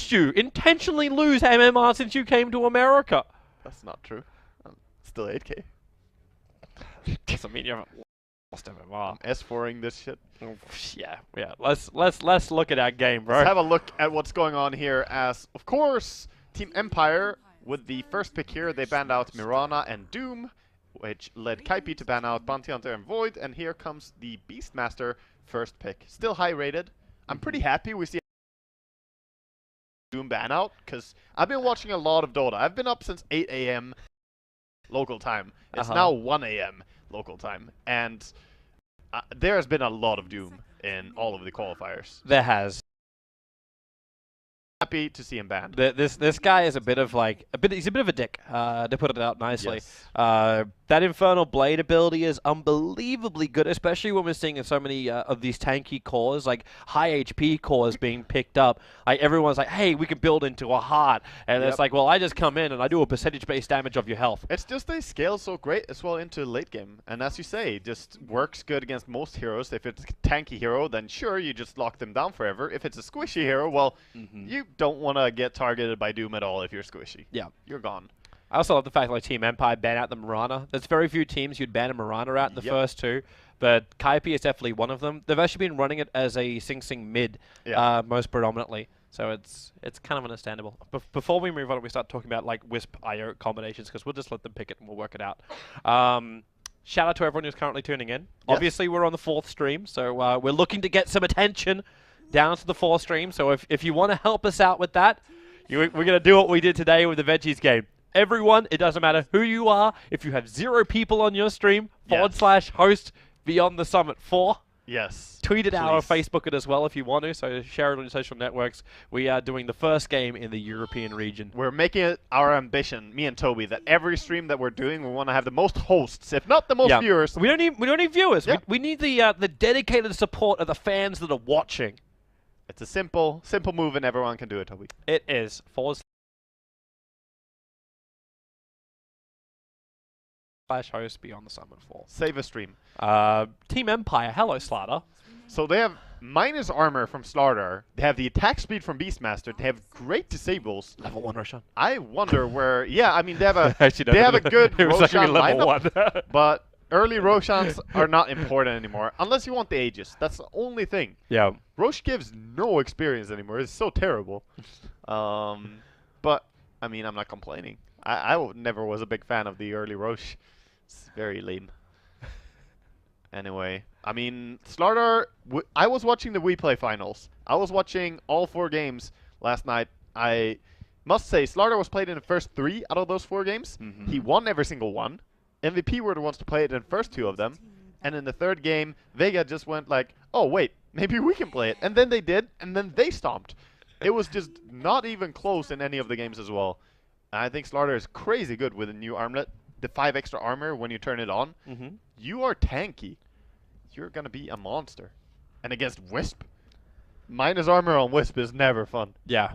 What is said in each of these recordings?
watched you intentionally lose MMR since you came to America. That's not true. I'm still 8K. Doesn't mean you haven't lost MMR. I'm S4ing this shit. Yeah. Let's look at that game, bro. Let's have a look at what's going on here as, of course, Team Empire, with the first pick here, they banned out Mirana and Doom, which led Kaipi to ban out Bounty Hunter and Void, and here comes the Beastmaster first pick. Still high rated. I'm pretty happy we see Doom ban out, because I've been watching a lot of Dota. I've been up since 8 a.m. local time. It's now 1 a.m. local time, and there has been a lot of Doom in all of the qualifiers. There has. Happy to see him banned. This guy is he's a bit of a dick, to put it out nicely. Yes. That Infernal Blade ability is unbelievably good, especially when we're seeing so many of these tanky cores, like high HP cores being picked up. Like everyone's like, hey, we can build into a heart, and it's like, well, I just come in and I do a percentage-based damage of your health. It's just they scale so great as well into late game, and as you say, just works good against most heroes. If it's a tanky hero, then sure, you just lock them down forever. If it's a squishy hero, well, you don't want to get targeted by Doom at all if you're squishy. Yeah. You're gone. I also love the fact that like Team Empire ban out the Mirana. There's very few teams you'd ban a Mirana out in the first two, but Kaipi is definitely one of them. They've actually been running it as a SingSing mid, most predominantly, so it's kind of understandable. Before we move on, we start talking about like Wisp IO combinations, because we'll just let them pick it and we'll work it out. Shout out to everyone who's currently tuning in. Obviously, we're on the 4th stream, so we're looking to get some attention down to the 4th stream. So if you want to help us out with that, we're going to do what we did today with the Veggies game. Everyone, it doesn't matter who you are, if you have 0 people on your stream, /host Beyond the Summit 4. Yes. Tweet it out or Facebook it as well if you want to, so share it on your social networks. We are doing the first game in the European region. We're making it our ambition, me and Toby, that every stream that we're doing, we want to have the most hosts, if not the most viewers. We don't need viewers. We need the dedicated support of the fans that are watching. It's a simple move, and everyone can do it, Toby. It is. /host Beyond the Summit 4. Save a stream. Team Empire. Hello, Slaughter. So they have minus armor from Slaughter. They have the attack speed from Beastmaster. They have great disables. Level 1 Roshan. I wonder where... Yeah, I mean, they have a, Actually, they have a good Roshan level lineup, 1. but early Roshans are not important anymore, unless you want the Aegis. That's the only thing. Yeah. Rosh gives no experience anymore. It's so terrible. But, I mean, I'm not complaining. I never was a big fan of the early Rosh. It's very lame. Anyway, I mean, Slaughter, I was watching the WePlay finals. I was watching all 4 games last night. I must say, Slaughter was played in the first 3 out of those 4 games. He won every single one. MVP were the ones to play it in the first 2 of them. And in the 3rd game, Vega just went like, oh, wait, maybe we can play it. And then they did, and then they stomped. It was just not even close in any of the games as well. And I think Slaughter is crazy good with a new armlet. The 5 extra armor when you turn it on. You are tanky. You're going to be a monster. And against Wisp, minus armor on Wisp is never fun. Yeah.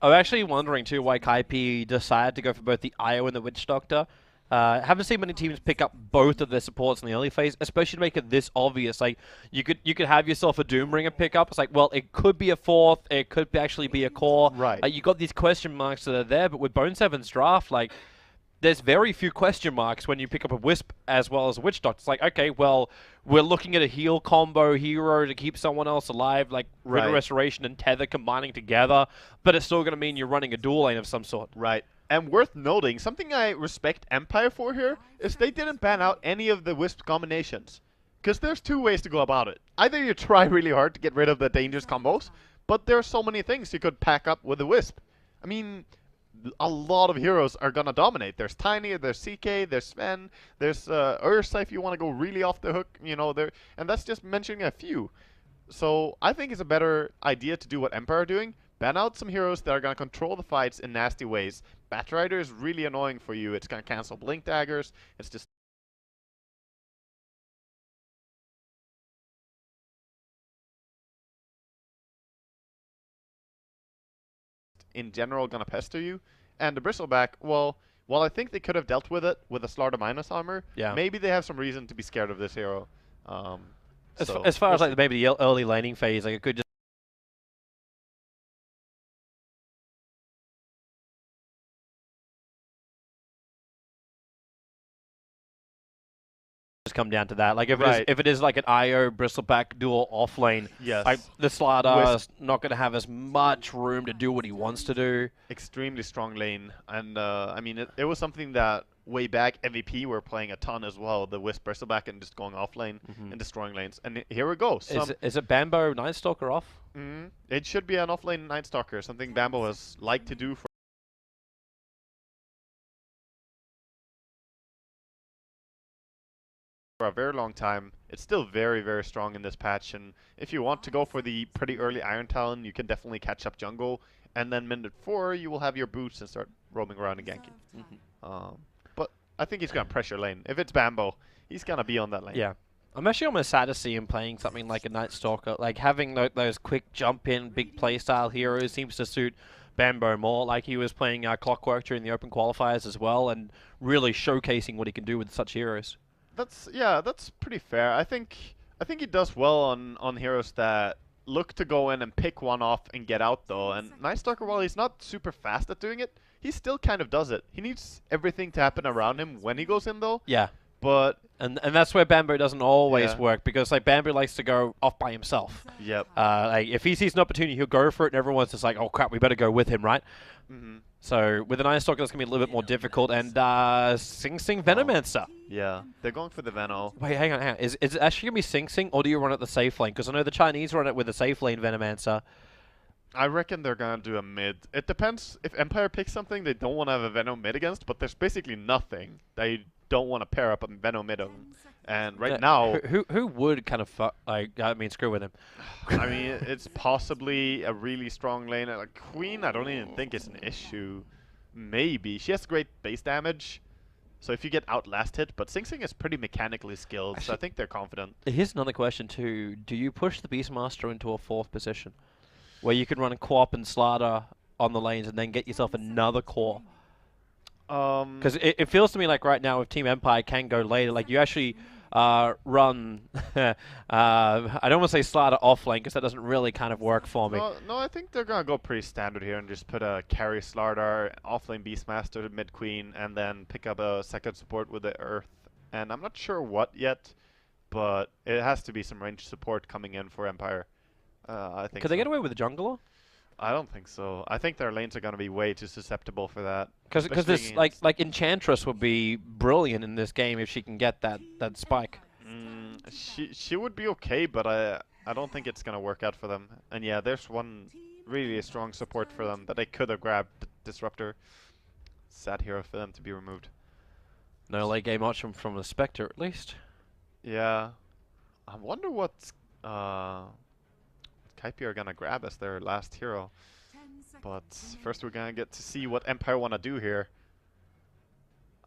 I'm actually wondering, too, why Kaipi decided to go for both the IO and the Witch Doctor. Haven't seen many teams pick up both of their supports in the early phase, especially to make it this obvious. Like, you could have yourself a Doombringer pickup. It's like, well, it could be a 4th, it could actually be a core. Right. You got these question marks that are there, but with Bone7's draft, like, there's very few question marks when you pick up a Wisp as well as a Witch Doctor. It's like, okay, well, we're looking at a heal combo hero to keep someone else alive, like Ritter Restoration and Tether combining together, but it's still going to mean you're running a dual lane of some sort. Right. And worth noting, something I respect Empire for here, is they didn't ban out any of the Wisp combinations. Because there's 2 ways to go about it. Either you try really hard to get rid of the dangerous combos, but there are so many things you could pack up with the Wisp. I mean, a lot of heroes are going to dominate. There's Tiny, there's CK, there's Sven, there's Ursa if you want to go really off the hook, you know, and that's just mentioning a few. So I think it's a better idea to do what Empire are doing. Ban out some heroes that are going to control the fights in nasty ways. Batrider is really annoying for you. It's going to cancel Blink Daggers. It's just... in general going to pester you. And the Bristleback, well, while I think they could have dealt with it with a Slaughter minus armor, maybe they have some reason to be scared of this hero. As far as like maybe the early laning phase, like it could just come down to that. Like if Right. if it is like an IO Bristleback duel off lane, Yes. like the Slardar is not going to have as much room to do what he wants to do. Extremely strong lane, and I mean it was something that way back MVP were playing a ton as well. The Wisp Bristleback and just going off lane and destroying lanes. And here we go. Is it Bambo Night Stalker off? It should be an off lane Night Stalker, something Bambo has liked to do for a very long time. It's still very, very strong in this patch, and if you want to go for the pretty early Iron Talon, you can definitely catch up jungle, and then minute 4 you will have your boots and start roaming around and ganking. But I think he's gonna pressure lane. If it's Bambo, he's gonna be on that lane. Yeah. I'm actually almost sad to see him playing something like a Night Stalker. Like having those quick jump in, big playstyle heroes seems to suit Bambo more. Like he was playing Clockwork during the open qualifiers as well, and really showcasing what he can do with such heroes. That's pretty fair. I think he does well on heroes that look to go in and pick one off and get out though. And Night Stalker, while he's not super fast at doing it, he still kind of does it. He needs everything to happen around him when he goes in though. Yeah. But and that's where Bambo doesn't always work, because like Bambo likes to go off by himself. Yep. Like if he sees an opportunity, he'll go for it, and everyone's just like, "Oh crap, we better go with him," right? So with an Iron Stalker, that's gonna be a little bit more difficult. And SingSing Venomancer. Yeah, they're going for the Veno. Wait, hang on. Is it actually gonna be SingSing, or do you run it the safe lane? Because I know the Chinese run it with a safe lane Venomancer. I reckon they're gonna do a mid. It depends if Empire picks something they don't want to have a Venom mid against, but there's basically nothing they don't want to pair up a Venom mid on. And right now, who would kind of screw with him? I mean, it's possibly a really strong lane. Like Queen, I don't even think it's an issue. Maybe she has great base damage, so if you get outlast hit, but SingSing is pretty mechanically skilled, actually, so I think they're confident. Here's another question too: do you push the Beastmaster into a 4th position, where you could run a Co-op and Slardar on the lanes and then get yourself another core? Because it feels to me like right now, if Team Empire can go later, like you actually run. I don't want to say Slardar off lane because that doesn't really kind of work for me. No, I think they're gonna go pretty standard here and just put a carry Slardar, off lane Beastmaster, mid Queen, and then pick up a second support with the Earth. And I'm not sure what yet, but it has to be some range support coming in for Empire. I think. Could they get away with the jungler? I don't think so. I think their lanes are going to be way too susceptible for that. Because this like Enchantress would be brilliant in this game if she can get that spike. She would be okay, but I don't think it's going to work out for them. And yeah, there's one really strong support for them that they could have grabbed, Disruptor. Sad hero for them to be removed. No late game option from the Spectre at least. Yeah, I wonder what Kaipi are gonna grab as their last hero. But first we're gonna get to see what Empire wanna do here.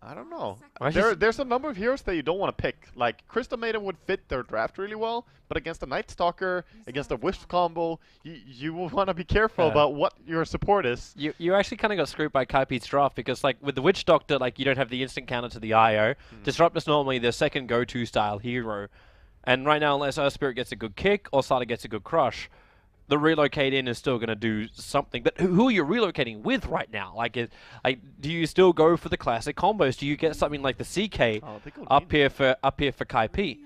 I don't know. There's a number of heroes that you don't want to pick. Like Crystal Maiden would fit their draft really well, but against a Night Stalker, against a Wisp combo, you will want to be careful about what your support is. You actually kind of got screwed by Kaipi's draft because like with the Witch Doctor, like you don't have the instant counter to the IO. Disruptor's normally the second go-to style hero, and right now unless Earth Spirit gets a good kick or Slardar gets a good crush, the relocate in is still going to do something. But who are you relocating with right now? Like, do you still go for the classic combos? Do you get something like the CK up here for Kaipi?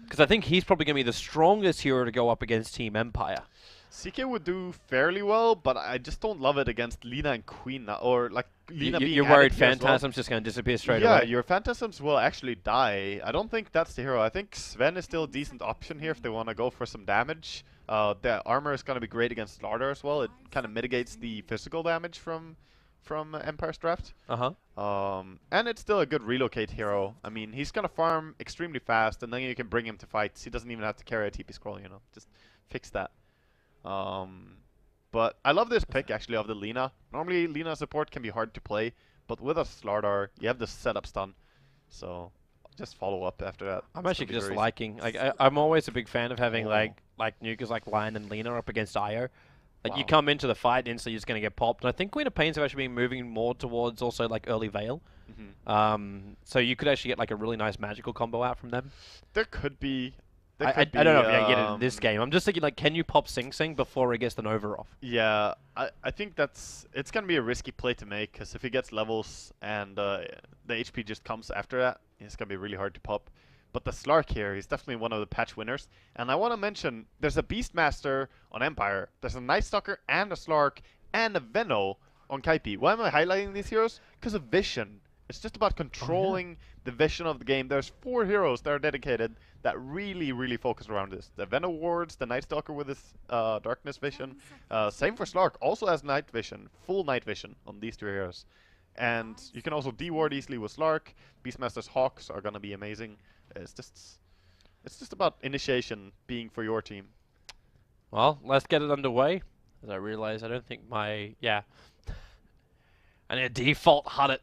Because I think he's probably going to be the strongest hero to go up against Team Empire. CK would do fairly well, but I just don't love it against Lina and Queen, or like Lina being You're worried Phantasm's well. just going to disappear straight away? away? Yeah, your Phantasms will actually die. I don't think that's the hero. I think Sven is still a decent option here if they want to go for some damage. The armor is going to be great against Slardar as well. It kind of mitigates the physical damage from Empire's draft. And it's still a good relocate hero. I mean, he's going to farm extremely fast, and then you can bring him to fights. He doesn't even have to carry a TP scroll, you know. Just fix that. But I love this pick, actually, of the Lina. Normally, Lina support can be hard to play, but with a Slardar, you have the setup stun. So just follow up after that. I'm actually just liking. Like, I'm always a big fan of having like nukers like Lion and Lina up against IO. Like you come into the fight and instantly you're just going to get popped. And I think Queen of Pains have actually been moving more towards also like early Veil. So you could actually get like a really nice magical combo out from them. There could be. I don't know if you're going to get it in this game. I'm just thinking, like, can you pop SingSing before he gets the Nova off? Yeah, I think it's going to be a risky play to make, because if he gets levels and the HP just comes after that, it's going to be really hard to pop. But the Slark here, he's definitely one of the patch winners. And I want to mention, there's a Beastmaster on Empire. There's a Night Stalker and a Slark and a Venno on Kaipi. Why am I highlighting these heroes? Because of vision. It's just about controlling the vision of the game. There's 4 heroes that are dedicated that really, really focus around this. The Venno wards, the Night Stalker with his darkness vision. Same for Slark, also has night vision, full night vision on these 2 heroes. And you can also de-ward easily with Slark. Beastmaster's Hawks are gonna be amazing. It's just about initiation being for your team. Well, let's get it underway. As I realize, I don't think my I need a default HUD it,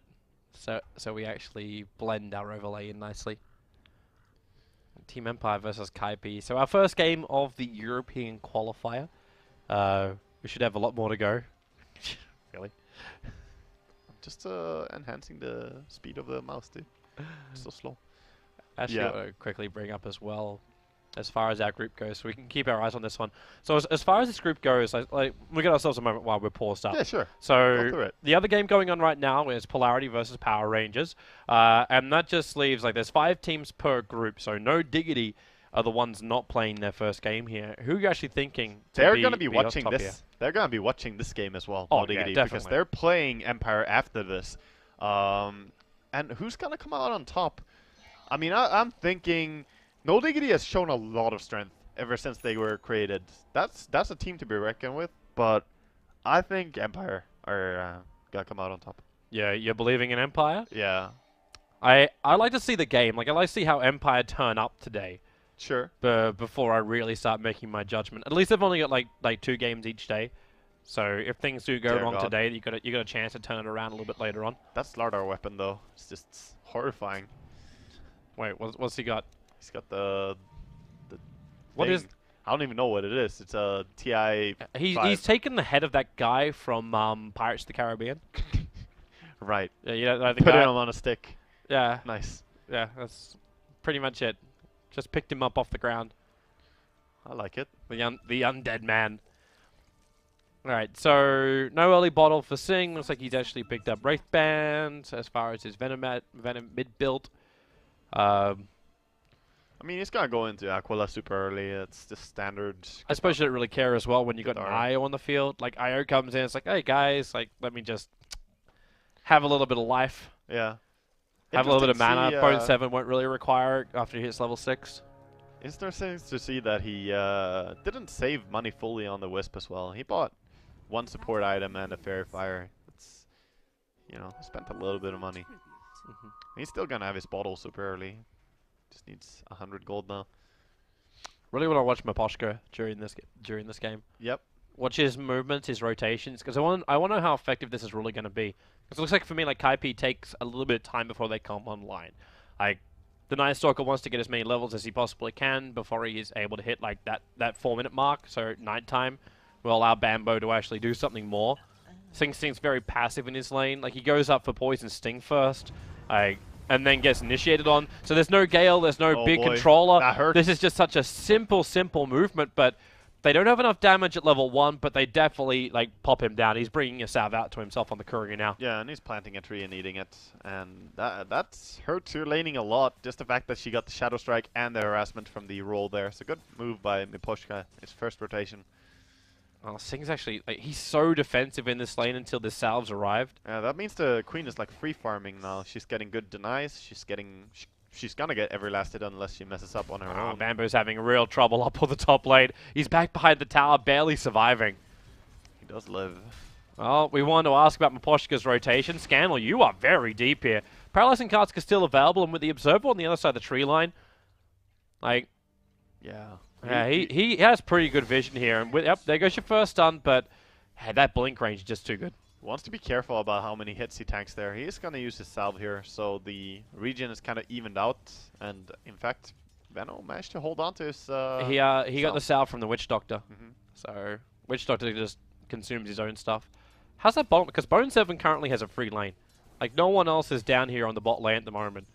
so we actually blend our overlay in nicely. Team Empire versus Kaipi. So our first game of the European qualifier. We should have a lot more to go. Really? Just enhancing the speed of the mouse, dude. It's so slow. Actually, I want to quickly bring up as well, as far as our group goes, so we can keep our eyes on this one. So as far as this group goes, like we get ourselves a moment while we're paused up. Yeah, sure. So the other game going on right now is Polarity versus Power Rangers, and that just leaves, like, there's 5 teams per group, so No Diggity are the ones not playing their first game here. Who are you actually thinking? They're going to be watching this. Here? They're going to be watching this game as well. Oh, No Diggity, yeah, definitely. because they're playing Empire after this. And who's going to come out on top? I mean, I'm thinking No Diggity has shown a lot of strength ever since they were created. That's a team to be reckoned with, but I think Empire are going to come out on top. Yeah, you're believing in Empire? Yeah. I like to see the game. Like, I like to see how Empire turn up today. Sure. Before I really start making my judgment. At least they've only got like 2 games each day. So if things do go wrong today, you got a chance to turn it around a little bit later on. That Slardar weapon, though, it's just horrifying. Wait, what's he got? He's got the what thing. is? I don't even know what it is. It's a TI. He's taken the head of that guy from Pirates of the Caribbean. Right. Yeah, I think put him on a stick. Yeah. Nice. Yeah, that's pretty much it. Just picked him up off the ground. I like it. The undead man. Alright, so no early bottle for Sing. Looks like he's actually picked up Wraithband as far as his Venom mid build. I mean, he's gonna go into Aquila super early. It's just standard. I suppose you don't really care as well when you got an IO on the field. Like, IO comes in, it's like, hey guys, like, let me just have a little bit of life. Yeah. Have a little bit of mana. Bone7 won't really require it after he hits level 6. Interesting to see that he didn't save money fully on the Wisp as well. He bought 1 support item and a Fairy Fire. It's, you know, spent a little bit of money. He's still gonna have his bottle super early. Just needs 100 gold now. Really want to watch Maposhka during this game. Yep. Watch his movements, his rotations, because I want to know how effective this is really going to be. Because it looks like for me, like, Kaipi takes a little bit of time before they come online. Like, the Night Stalker wants to get as many levels as he possibly can before he is able to hit like that 4-minute mark. So nighttime will allow Bambo to actually do something more. SingSing's very passive in his lane. Like, he goes up for Poison Sting first, and then gets initiated on. So there's no Gale, there's no big controller. That hurts. This is just such a simple movement, but they don't have enough damage at level 1, but they definitely, like, pop him down. He's bringing a salve out to himself on the courier now. Yeah, and he's planting a tree and eating it. And that's hurt her laning a lot. Just the fact that she got the Shadow Strike and the harassment from the roll there. It's a good move by Miposhka, his first rotation. Well, Sing's actually, like, he's so defensive in this lane until the salves arrived. Yeah, that means the Queen is, like, free farming now. She's getting good denies. She's gonna get every last hit unless she messes up on her own. Bambo's having real trouble up on the top lane. He's back behind the tower, barely surviving. He does live. Well, we wanted to ask about Maposhka's rotation. Scandal, you are very deep here. Paralyzing Kart's still available, and with the Observer on the other side of the tree line, like, yeah, he has pretty good vision here. And yep, there goes your first stun, but hey, that blink range is just too good. Wants to be careful about how many hits he tanks there. He is going to use his salve here, so the region is kind of evened out. And in fact, Venno managed to hold on to his he got the salve from the Witch Doctor. Mm-hmm. So Witch Doctor just consumes his own stuff. How's that Bone? Because Bone7 currently has a free lane. Like, no one else is down here on the bot lane at the moment.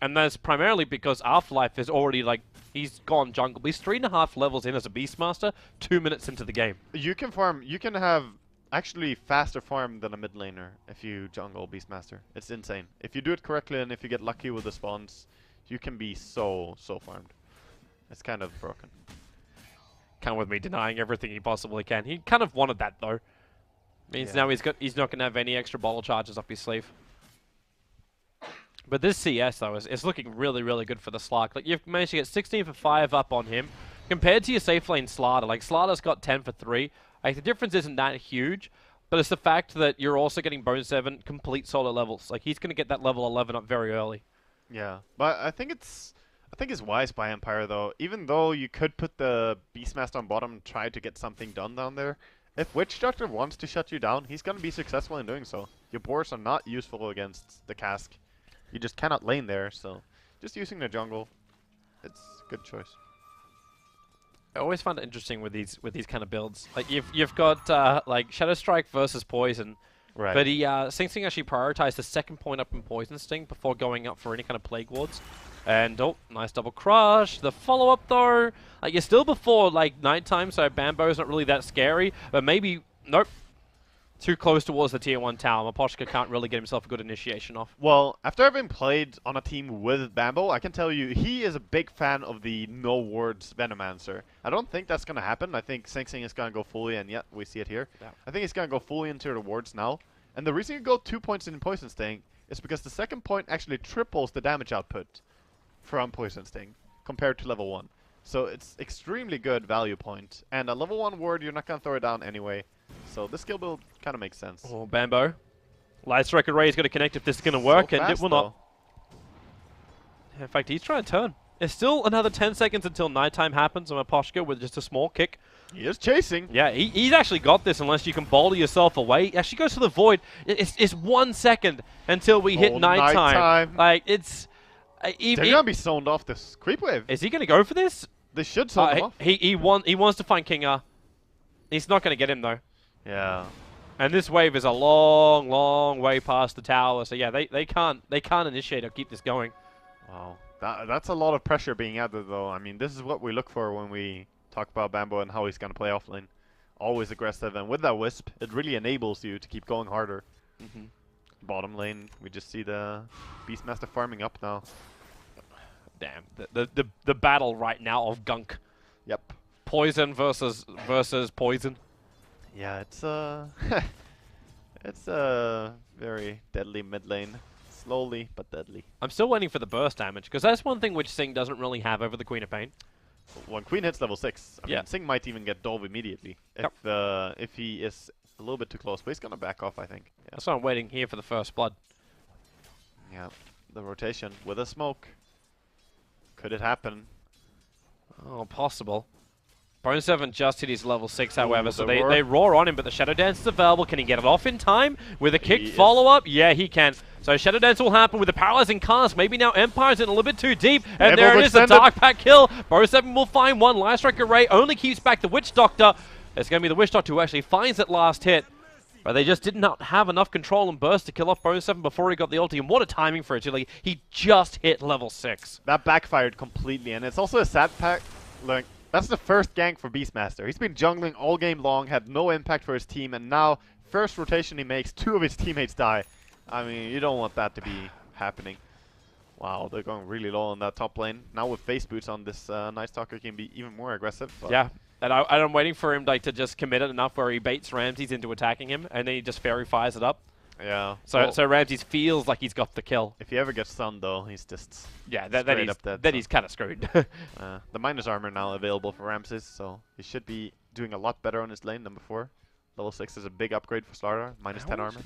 And that's primarily because Afterlife is already, like, he's gone jungle. He's 3.5 levels in as a Beastmaster, 2 minutes into the game. You can farm, you can have actually faster farm than a mid laner if you jungle Beastmaster. It's insane. If you do it correctly and if you get lucky with the spawns, you can be so farmed. It's kind of broken. Come with me denying everything he possibly can. He kind of wanted that though. Means now he's not going to have any extra bottle charges up his sleeve. But this CS though is looking really good for the Slark. Like you've managed to get 16 for 5 up on him compared to your safe lane Slarter. Like Slarter's got 10 for 3. Like the difference isn't that huge, but it's the fact that you're also getting Bone7 complete solo levels. Like he's going to get that level 11 up very early. Yeah, but I think it's wise by Empire though. Even though you could put the Beastmaster on bottom and try to get something done down there, if Witch Doctor wants to shut you down, he's going to be successful in doing so. Your boars are not useful against the cask. You just cannot lane there, so just using the jungle, it's a good choice. I always find it interesting with these kind of builds. Like you've got like Shadow Strike versus Poison, right? But SingSing actually prioritized the second point up in Poison Sting before going up for any kind of Plague Wards. And oh, nice double crush. The follow up though, like you're still before like nighttime, so Bambo's not really that scary. But maybe nope. Too close towards the tier 1 tower. Maposhka can't really get himself a good initiation off. Well, after having played on a team with Bambo, I can tell you he is a big fan of the no wards Venomancer. I don't think that's going to happen. I think SingSing is going to go fully, and yeah, we see it here. Yeah. I think he's going to go fully into the wards now. And the reason you go 2 points in Poison Sting is because the second point actually triples the damage output from Poison Sting compared to level 1. So it's extremely good value point. And a level 1 ward, you're not going to throw it down anyway. So this skill build kind of makes sense. Oh, Bambo. Light Strike Array is going to connect if this is going to work, so and it will not. In fact, he's trying to turn. There's still another 10 seconds until nighttime happens on Maposhka with just a small kick. He is chasing. Yeah, he's actually got this unless you can boulder yourself away. He actually goes for the Void. It's 1 second until we hit nighttime. Like, it's... They're going to be zoned off this creep wave. Is he going to go for this? They should zone him off. He wants to find King R. He's not going to get him, though. Yeah. And this wave is a long way past the tower. So, yeah, they can't initiate or keep this going. Wow. That's a lot of pressure being added, though. I mean, this is what we look for when we talk about Bambo and how he's going to play offlane. Always aggressive. And with that Wisp, it really enables you to keep going harder. Bottom lane, we just see the Beastmaster farming up now. Damn. The battle right now of gunk. Yep. Poison versus poison. Yeah, it's a very deadly mid lane. Slowly, but deadly. I'm still waiting for the burst damage, because that's one thing which Sing doesn't really have over the Queen of Pain. When Queen hits level 6, I mean, Sing might even get Dove immediately if he is a little bit too close, but he's going to back off, I think. Yeah. That's why I'm waiting here for the first blood. Yeah, the rotation with a smoke. Could it happen? Oh, possible. Bone7 just hit his level 6, however, so they roar on him, but the Shadow Dance is available. Can he get it off in time with a kick follow-up? Yeah, he can. So Shadow Dance will happen with a Paralyzing Cast. Maybe now Empire's in a little bit too deep, and there it is, the Dark Pack kill. Bone7 will find one. Light Strike Array only keeps back the Witch Doctor. It's going to be the Witch Doctor who actually finds that last hit. But they just did not have enough control and burst to kill off Bone7 before he got the ulti. And what a timing for it, too. Like, he just hit level 6. That backfired completely, and it's also a sad pack. Like, that's the first gank for Beastmaster. He's been jungling all game long, had no impact for his team, and now, first rotation he makes, 2 of his teammates die. I mean, you don't want that to be happening. Wow, they're going really low on that top lane. Now with face boots on, this Night Stalker can be even more aggressive. Yeah, and I'm waiting for him to just commit it enough where he baits Ramses into attacking him, and then he just fairy fires it up. Yeah. So Ramses feels like he's got the kill. If he ever gets stunned, though, he's just then he's kind of screwed. The minus armor now available for Ramses, so he should be doing a lot better on his lane than before. Level 6 is a big upgrade for Slardar, minus 10 armor.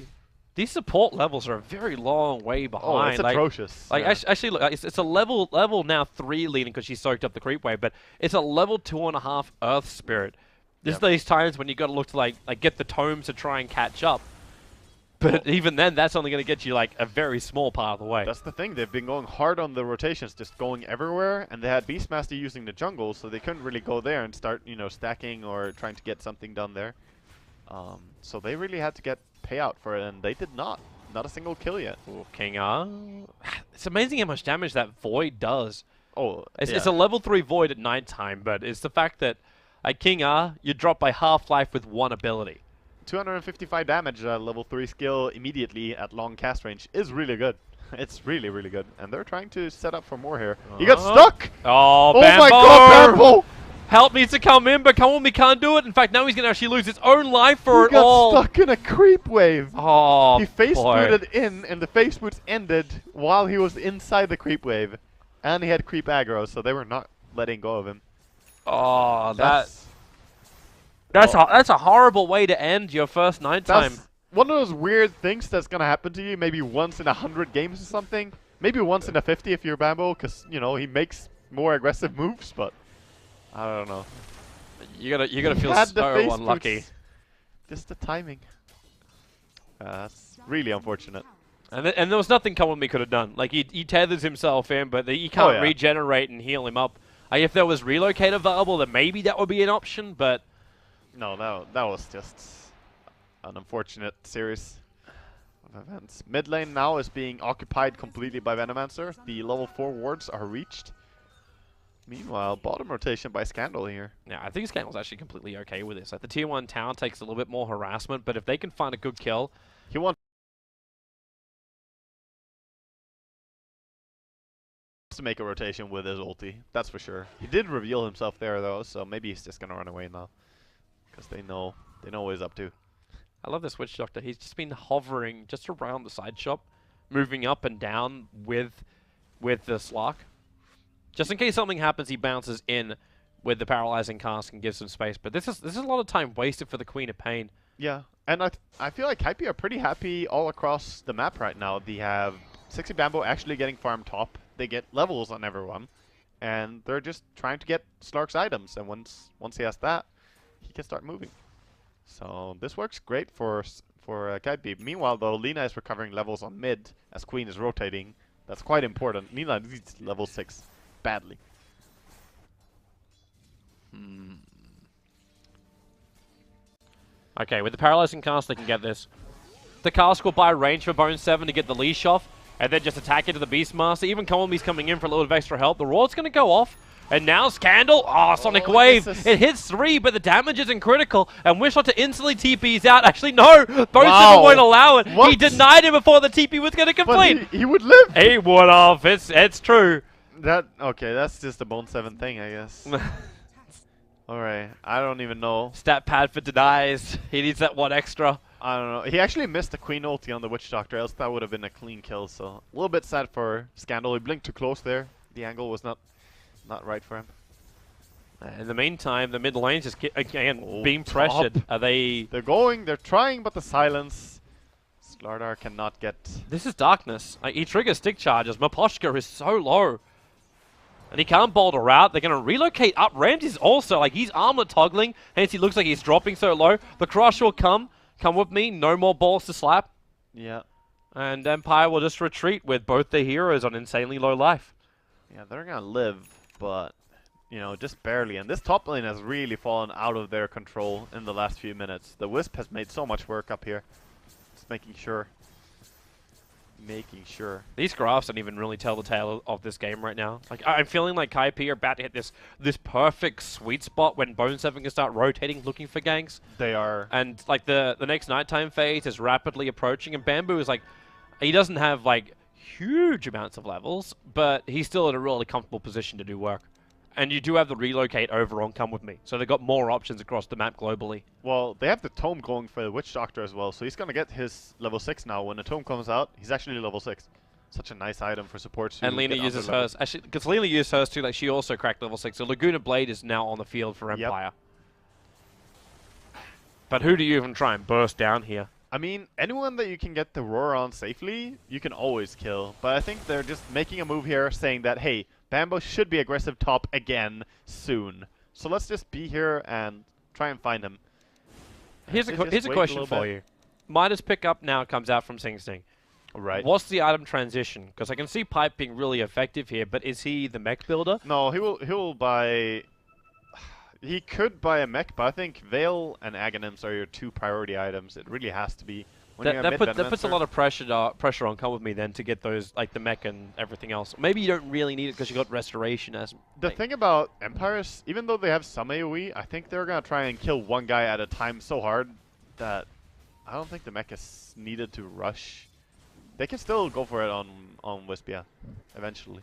These support levels are a very long way behind. Oh, it's atrocious. Like actually, look, it's a level now 3 leading because she soaked up the creep wave, but it's a level 2.5 Earth Spirit. This is these times when you got to look to like get the tomes to try and catch up. But even then, that's only going to get you like a very small part of the way. That's the thing. They've been going hard on the rotations, just going everywhere, and they had Beastmaster using the jungle, so they couldn't really go there and start, stacking or trying to get something done there. So they really had to get payout for it, and they did not. Not a single kill yet. Ooh, King R. It's amazing how much damage that Void does. Oh, it's a level 3 Void at nighttime, but it's the fact that at King R, you drop by half-life with 1 ability. 255 damage level 3 skill immediately at long cast range is really good. It's really, really good. And they're trying to set up for more here. He got stuck! Oh, Oh Bambo! my god, Bambo! Help needs to come in, but Come can't do it. In fact, now he's going to actually lose his own life for He it got all. stuck in a creep wave. Oh, He face boy. booted in, and the face boots ended while he was inside the creep wave. And he had creep aggro, so they were not letting go of him. Oh, That's that's a horrible way to end your first nighttime. That's one of those weird things that's gonna happen to you maybe once in 100 games or something. Maybe once in a 50 if you're Bambo, because you know he makes more aggressive moves. But I don't know. You gotta feel had the so face unlucky. boots. Just the timing. That's really unfortunate. And there was nothing Come could have done. Like he tethers himself in, but he can't regenerate and heal him up. If there was relocate available, then maybe that would be an option. But no, that was just an unfortunate series of events. Mid lane now is being occupied completely by Venomancer. The level 4 wards are reached. Meanwhile, bottom rotation by Scandal here. Yeah, I think Scandal's actually completely okay with this. Like the tier 1 tower takes a little bit more harassment, but if they can find a good kill, He wants to make a rotation with his ulti, that's for sure. He did reveal himself there though, so maybe he's just gonna run away now, because they know what he's up to. I love this Witch Doctor. He's just been hovering just around the side shop, moving up and down with the Slark. Just in case something happens, he bounces in with the paralyzing cast and gives some space. But this is a lot of time wasted for the Queen of Pain. Yeah, and I feel like Kaipi are pretty happy all across the map right now. They have 60 Bambo actually getting farm top. They get levels on everyone, and they're just trying to get Slark's items. And once he has that, he can start moving. So this works great for Kaipi. Meanwhile, though, Lina is recovering levels on mid as Queen is rotating. That's quite important. Lina needs level 6 badly. Okay, with the paralyzing cast, they can get this. The cast will buy range for Bone7 to get the leash off, and then just attack into the Beastmaster. Even Columby's coming in for a little bit of extra help. The Roar's going to go off, and now Scandal. Oh, Sonic Wave. It hits 3, but the damage isn't critical, and Wishshot to instantly TP's out. Actually, no. Bone7 won't allow it. What? He denied him before the TP was going to complete. But he would live. He would have. It's true. Okay, that's just a Bone7 thing, I guess. Alright, I don't even know. Stat pad for denies. He needs that one extra. I don't know. He actually missed the Queen ulti on the Witch Doctor, else that would have been a clean kill. So a little bit sad for Scandal. He blinked too close there. The angle was not right for him. In the meantime, the mid lane's just again being pressured. They're going. They're trying, but the silence. Slardar cannot get. This is darkness. He triggers stick charges. Maposhka is so low. And he can't boulder out. They're going to relocate up. Ramsey's also, he's armlet toggling. Hence, he looks like he's dropping so low. The crush will come. Come with me. No more balls to slap. Yeah. And Empire will just retreat with both their heroes on insanely low life. Yeah, they're going to live, but, you know, just barely. And this top lane has really fallen out of their control in the last few minutes. The Wisp has made so much work up here. Just making sure. These graphs don't even really tell the tale of this game right now. I'm feeling like Kaipi are about to hit this perfect sweet spot when Bone7 can start rotating, looking for ganks. They are. And the next nighttime phase is rapidly approaching, and Bamboo is he doesn't have huge amounts of levels, but he's still in a really comfortable position to do work. And you do have the relocate over on Come With Me. So they've got more options across the map globally. Well, they have the tome going for the Witch Doctor as well. So he's going to get his level 6 now. When the tome comes out, he's actually level 6. Such a nice item for supports. And Lina uses hers. Actually, because Lina used hers too. She also cracked level 6. So Laguna Blade is now on the field for Empire. Yep. But who do you even try and burst down here? I mean, anyone that you can get the roar on safely, you can always kill. But I think they're just making a move here saying that, hey, Bambo should be aggressive top again soon. So let's just be here and try and find him. Here's a question for you. Midas pickup now comes out from SingSing. Right. What's the item transition? Because I can see Pipe being really effective here, but is he the mech builder? No, he will buy... He could buy a mech, but I think Veil and Aghanims are your 2 priority items. It really has to be. That puts a lot of pressure on Come With Me then to get those, the mech and everything else. Maybe you don't really need it because you got Restoration as... The thing about Empires, even though they have some AoE, I think they're going to try and kill one guy at a time so hard that I don't think the mech is needed to rush They can still go for it on Wisp, yeah, eventually.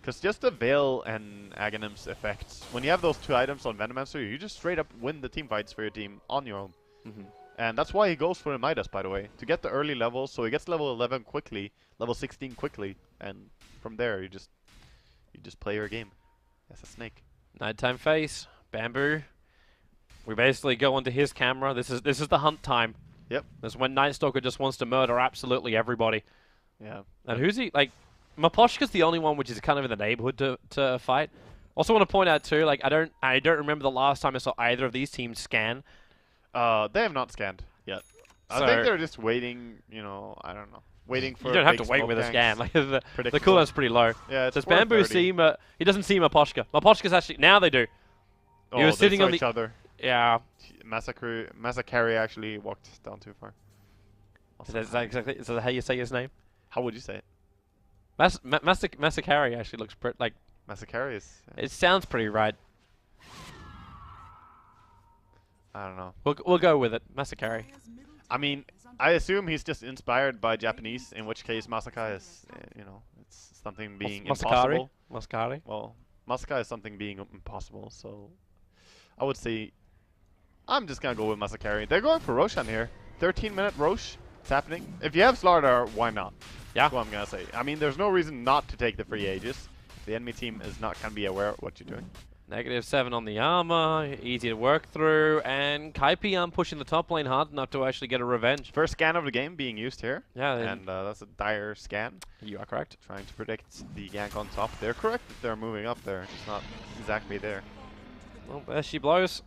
Because just the Veil and Aghanim's effects, when you have those 2 items on Venomancer, you just straight up win the team fights for your team on your own. And that's why he goes for the Midas, by the way, to get the early levels, so he gets level 11 quickly, level 16 quickly, and from there you just play your game as a snake. Nighttime face, Bamboo. We basically go onto his camera. This is the hunt time. Yep. This is when Night Stalker just wants to murder absolutely everybody. Yeah. And who's he? Like, Maposhka's the only one which is kind of in the neighborhood to fight. Also want to point out too, like I don't remember the last time I saw either of these teams scan. They have not scanned yet. I think they're just waiting, you know, I don't know. Waiting for You don't have to wait with a scan. Like the cooldown's pretty low. Yeah, does Bamboo see he doesn't see Maposhka. Maposhka's actually now they do. Oh, he was sitting on each other. Yeah. Massacre actually walked down too far. Is that exactly? Is that how you say his name? How would you say it? Massacre actually looks pretty like. Massacre is. Yeah. It sounds pretty right. I don't know. We'll go with it, Massacre. I mean, I assume he's just inspired by Japanese, in which case Masaka is, you know, it's something being impossible. Masakari? Well, Masaka is something being impossible, so I would say I'm just going to go with Masakari. They're going for Roshan here. 13-minute Rosh. It's happening. If you have Slardar, why not? Yeah. That's what I'm going to say. I mean, there's no reason not to take the free Aegis. The enemy team is not going to be aware of what you're doing. -7 on the armor, easy to work through, and Kaipi pushing the top lane hard enough to actually get a revenge. First scan of the game being used here. Yeah. And that's a dire scan. You are correct. Trying to predict the gank on top. They're correct that they're moving up there. It's not exactly there. Well, there she blows.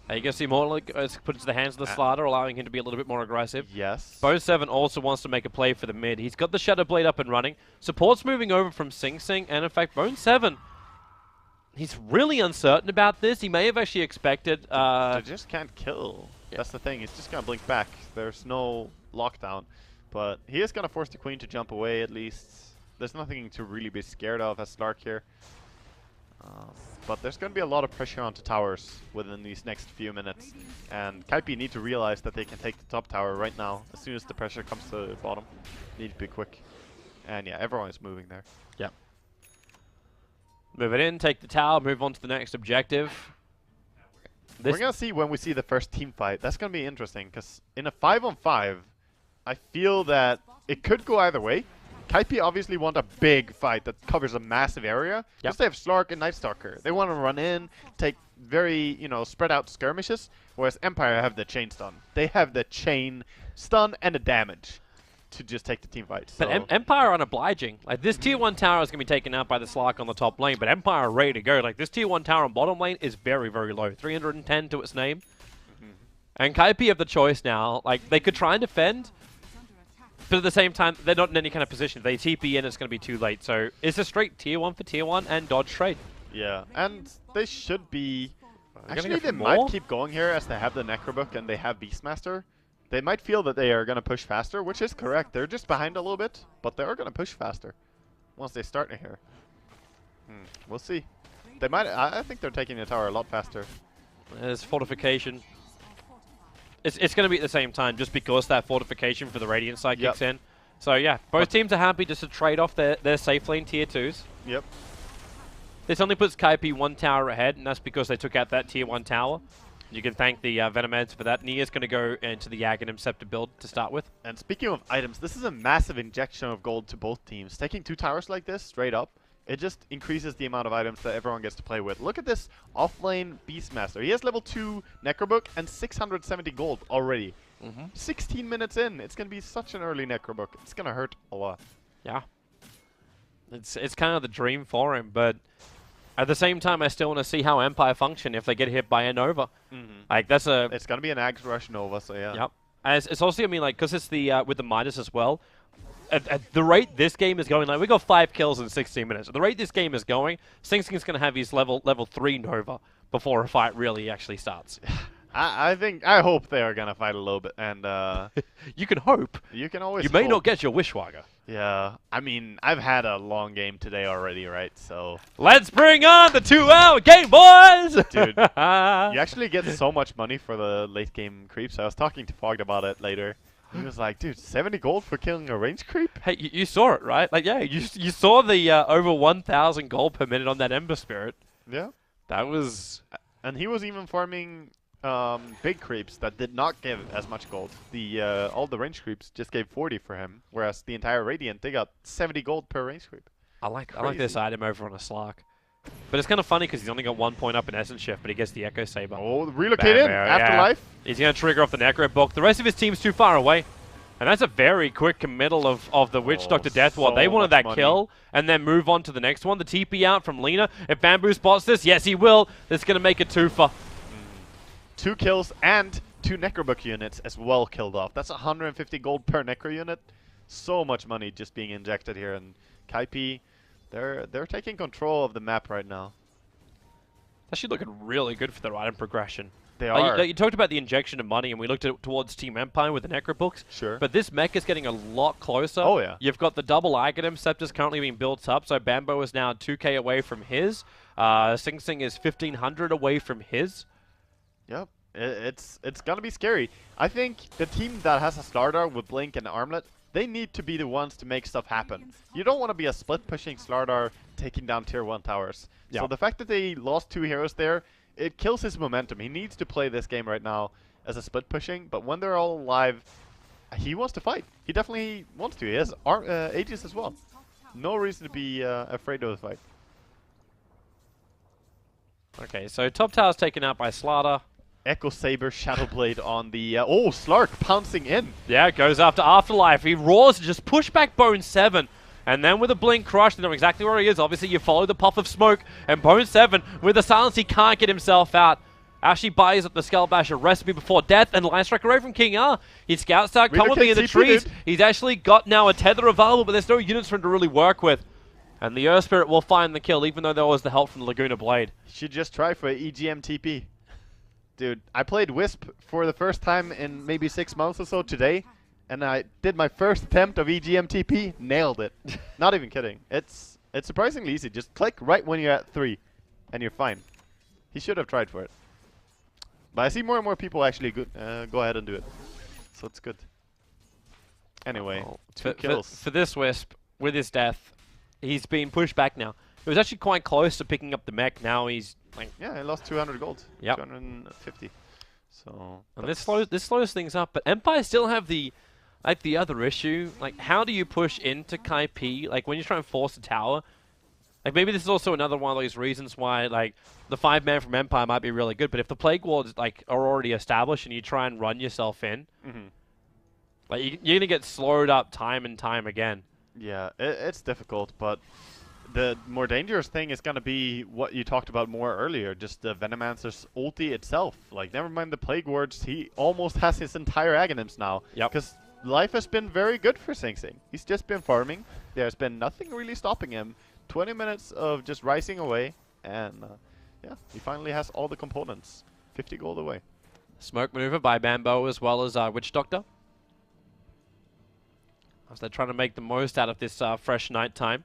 You can see more put into the hands of the Slardar, allowing him to be a little bit more aggressive. Yes. Bone7 also wants to make a play for the mid. He's got the Shadow Blade up and running. Support's moving over from SingSing, and in fact, Bone7, he's really uncertain about this. He may have actually expected... they just can't kill. Yeah. That's the thing. He's just going to blink back. There's no lockdown. But he is going to force the Queen to jump away at least. There's nothing to really be scared of as Slark here. But there's going to be a lot of pressure onto towers within these next few minutes. And Kaipi need to realize that they can take the top tower right now. As soon as the pressure comes to the bottom. Need to be quick. And yeah, everyone is moving there. Yep. Move it in, take the tower, move on to the next objective. We're going to see when we see the first team fight. That's going to be interesting, because in a 5-on-5, I feel that it could go either way. Kaipi obviously want a big fight that covers a massive area. Because they have Slark and Night Stalker. They want to run in, take very, you know, spread out skirmishes, whereas Empire have the chain stun. They have the chain stun and the damage to just take the team fight. But Empire are unobliging. Like, this tier 1 tower is going to be taken out by the Slark on the top lane, but Empire are ready to go. Like, this tier 1 tower on bottom lane is very, very low. 310 to its name. And Kaipi have the choice now. Like, they could try and defend, but at the same time, they're not in any kind of position. If they TP in, it's going to be too late. So it's a straight tier 1 for tier 1 and dodge trade. Yeah, and they should be... Actually, they might keep going here as they have the Necrobook and they have Beastmaster. They might feel that they are going to push faster, which is correct. They're just behind a little bit, but they are going to push faster once they start here. We'll see. They might. I think they're taking the tower a lot faster. There's fortification. It's going to be at the same time, just because that fortification for the Radiant side kicks in. So yeah, both teams are happy just to trade off their safe lane tier 2s. Yep. This only puts Kaipi 1 tower ahead, and that's because they took out that tier 1 tower. You can thank the Venomeds for that. Nia's going to go into the Aghanim Scepter build to start with. And speaking of items, this is a massive injection of gold to both teams. Taking 2 towers like this, straight up, it just increases the amount of items that everyone gets to play with. Look at this off-lane Beastmaster. He has level 2 Necrobook and 670 gold already. 16 minutes in. It's going to be such an early Necrobook. It's going to hurt a lot. Yeah. It's kind of the dream for him, but... At the same time, I still want to see how Empire function if they get hit by a Nova. Like, that's a... It's going to be an Axe Rush Nova, so yeah. Yep. And it's also, I mean, like, because it's the with the Midas as well, at the rate this game is going, like, we got 5 kills in 16 minutes. At the rate this game is going, SingSing's going to have his level 3 Nova before a fight really actually starts. I hope they are going to fight a little bit, and... You can hope. You can always You may not get your Wishwagger. Yeah, I mean, I've had a long game today already, right? So let's bring on the 2-hour game, boys! Dude, you actually get so much money for the late game creeps. I was talking to Fogged about it later. He was like, dude, 70 gold for killing a range creep? Hey, you saw it, right? Like, yeah, you saw the over 1,000 gold per minute on that Ember Spirit. Yeah. That was... And he was even farming big creeps that did not give as much gold. All the range creeps just gave 40 for him, whereas the entire Radiant, they got 70 gold per range creep. I like this item over on a Slark. But it's kind of funny because he's only got 1 point up in Essence Shift, but he gets the Echo Saber. Oh, relocate in, Afterlife. Yeah. He's going to trigger off the Necro Book. The rest of his team's too far away. And that's a very quick committal of the Witch Doctor Death Ward. They wanted that kill and then move on to the next one. The TP out from Lina. If Bamboo spots this, yes, he will. That's going to make a twofer. 2 kills and 2 Necrobook units as well killed off. That's 150 gold per Necro unit. So much money just being injected here. And Kaipi, they're taking control of the map right now. Actually looking really good for their item progression. They are. You talked about the injection of money, and we looked at it towards Team Empire with the Necrobooks. Sure. But this mech is getting a lot closer. Oh, yeah. You've got the double Aghanim Scepters currently being built up, so Bambo is now 2k away from his. SingSing is 1,500 away from his. Yep. It's going to be scary. I think the team that has a Slardar with Blink and Armlet, they need to be the ones to make stuff happen. You don't want to be a split-pushing Slardar taking down tier 1 towers. Yep. So the fact that they lost 2 heroes there, it kills his momentum. He needs to play this game right now as a split pushing, but when they're all alive, he wants to fight. He definitely wants to. He has Aegis as well. No reason to be afraid of the fight. Okay, so top tower's taken out by Slaughter. Echo Saber, Shadowblade on the... oh, Slark pouncing in. Yeah, goes after Afterlife. He roars to just push back Bone7. And then with a Blink Crush, they know exactly where he is. Obviously, you follow the puff of smoke. And Bone7, with the silence, he can't get himself out. Actually buys up the Skull Basher recipe before death. And Line Strike away from King R. His scouts start coming in the trees. He's actually got now a tether available, but there's no units for him to really work with. And the Earth Spirit will find the kill, even though there was the help from the Laguna Blade. Should just try for EGM TP. Dude, I played Wisp for the first time in maybe 6 months or so today. And I did my first attempt of EGM TP, nailed it. Not even kidding. It's surprisingly easy. Just click right when you're at 3, and you're fine. He should have tried for it. But I see more and more people actually go ahead and do it. So it's good. Anyway, 2 kills. For this Wisp, with his death, he's been pushed back now. He was actually quite close to picking up the mech. Now he's... like, yeah, he lost 200 gold. Yep. 250. So... and this slows things up. But Empire still have the... like, the other issue, like, how do you push into Kaipi? Like, when you try and force a tower, like, maybe this is also another one of those reasons why, like, the 5-man from Empire might be really good, but if the Plague Wards, like, are already established and you try and run yourself in, like, you're going to get slowed up time and time again. Yeah, it's difficult, but the more dangerous thing is going to be what you talked about more earlier, just the Venomancer's ulti itself. Like, never mind the Plague Wards, he almost has his entire Aghanims now. Yep. Because life has been very good for SingSing. He's just been farming. There's been nothing really stopping him. 20 minutes of just rising away, and yeah, he finally has all the components. 50 gold away. Smoke maneuver by Bambo as well as Witch Doctor. As they're trying to make the most out of this fresh night time.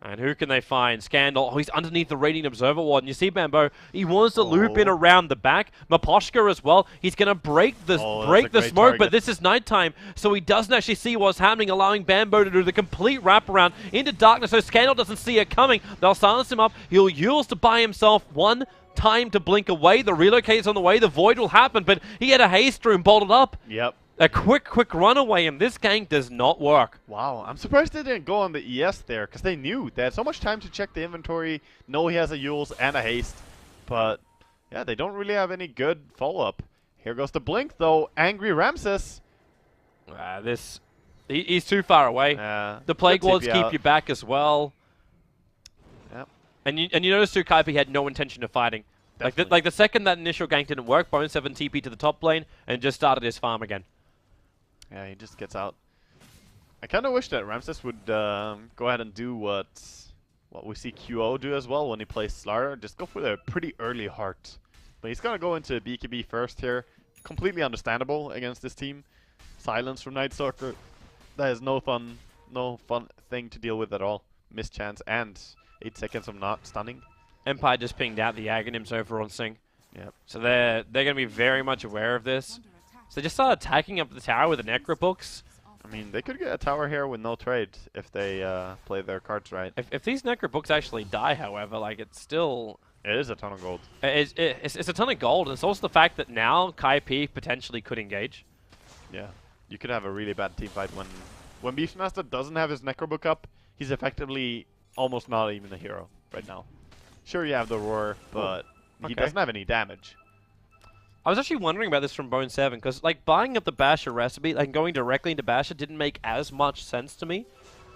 And who can they find? Scandal. Oh, he's underneath the Radiant Observer Ward. And you see Bambo, he wants to loop in around the back. Maposhka as well. He's going to break the smoke, target. But this is nighttime, so he doesn't actually see what's happening, allowing Bambo to do the complete wraparound into darkness, so Scandal doesn't see it coming. They'll silence him up. He'll use to buy himself 1 time to blink away. The relocate's on the way. The Void will happen, but he had a haste room bolted up. Yep. A quick runaway, and this gank does not work. Wow, I'm surprised they didn't go on the ES there, because they knew. They had so much time to check the inventory, know he has a Yules and a haste. But, yeah, they don't really have any good follow-up. Here goes the blink, though. Angry Ramses. He's too far away. The Plague Wards keep you back as well. Yep. And you notice too, Kaipi had no intention of fighting. Like the second that initial gank didn't work, Bone7 TP to the top lane and just started his farm again. Yeah, he just gets out. I kind of wish that Ramses would go ahead and do what we see QO do as well when he plays Slardar. Just go for the pretty early heart. But he's going to go into BKB first here. Completely understandable against this team. Silence from Night Stalker. That is no fun thing to deal with at all. Missed chance and 8 seconds of not stunning. Empire just pinged out the Aghanims over on Sing. Yep. So they're going to be very much aware of this. So they just start attacking up the tower with the Necro books. I mean, they could get a tower here with no trade if they play their cards right. If these Necro books actually die, however, like it's still... It is a ton of gold. It's a ton of gold, and it's also the fact that now Kaipi potentially could engage. Yeah, you could have a really bad team fight when Beastmaster doesn't have his Necro book up. He's effectively almost not even a hero right now. Sure, you have the roar, but he doesn't have any damage. I was actually wondering about this from Bone7, because like buying up the Basher recipe and going directly into Basher didn't make as much sense to me.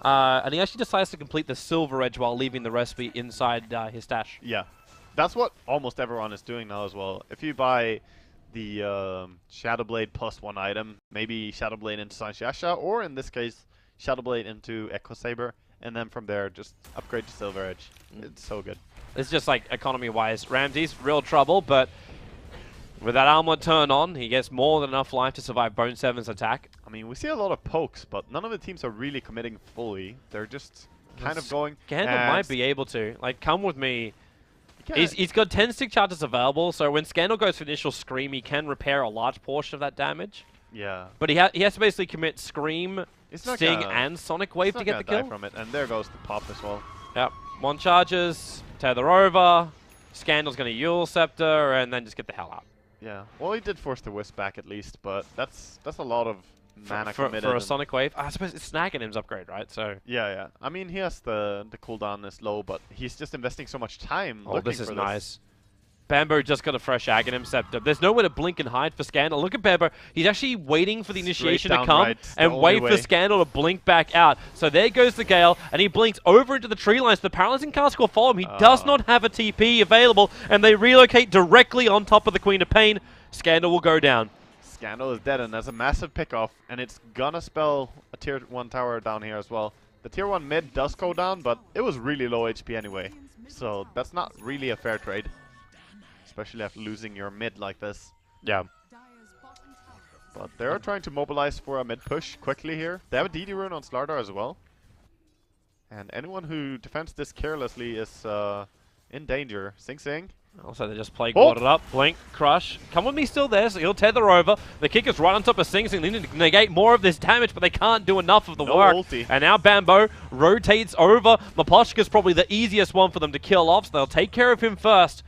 And he actually decides to complete the Silver Edge while leaving the recipe inside his stash. Yeah, that's what almost everyone is doing now as well. If you buy the Shadowblade +1 item, maybe Shadowblade into Sanshasha, or in this case, Shadowblade into Echo Saber, and then from there just upgrade to Silver Edge. It's so good. It's just like economy-wise, Ramsey's real trouble, but with that armor turn on, he gets more than enough life to survive Bone7's attack. I mean, we see a lot of pokes, but none of the teams are really committing fully. They're just kind of going. Scandal might be able to. Like, come with me. He's got 10 stick charges available, so when Scandal goes for initial Scream, he can repair a large portion of that damage. Yeah. But he has to basically commit Scream, Sting, and Sonic Wave to get the kill. From it, and there goes the pop as well. Yep. One charges, tether over, Scandal's going to Yule Scepter, and then just get the hell out. Yeah. Well, he did force the Wisp back at least, but that's a lot of mana committed. For a Sonic Wave? I suppose it's snagging him's upgrade, right? So yeah. I mean, he has the cooldown is low, but he's just investing so much time. Oh, this is nice. Bambo just got a fresh Aghanim Scepter. There's nowhere to blink and hide for Scandal. Look at Bambo. He's actually waiting for the initiation to come and wait for Scandal to blink back out. So there goes the Gale, and he blinks over into the tree lines. The Paralyzing Cask will follow him. He does not have a TP available, and they relocate directly on top of the Queen of Pain. Scandal will go down. Scandal is dead, and that's a massive pickoff, and it's gonna spell a tier 1 tower down here as well. The tier 1 mid does go down, but it was really low HP anyway, so that's not really a fair trade. Especially after losing your mid like this. Yeah. But they're trying to mobilize for a mid push quickly here. They have a DD rune on Slardar as well. And anyone who defends this carelessly is in danger. SingSing. Also, they just play wadded up. Blink, crush. Come with me still there, so he'll tether over. The kick is right on top of SingSing. They need to negate more of this damage, but they can't do enough of the work. Ulti. And now Bambo rotates over. Mapochka's probably the easiest one for them to kill off, so they'll take care of him first.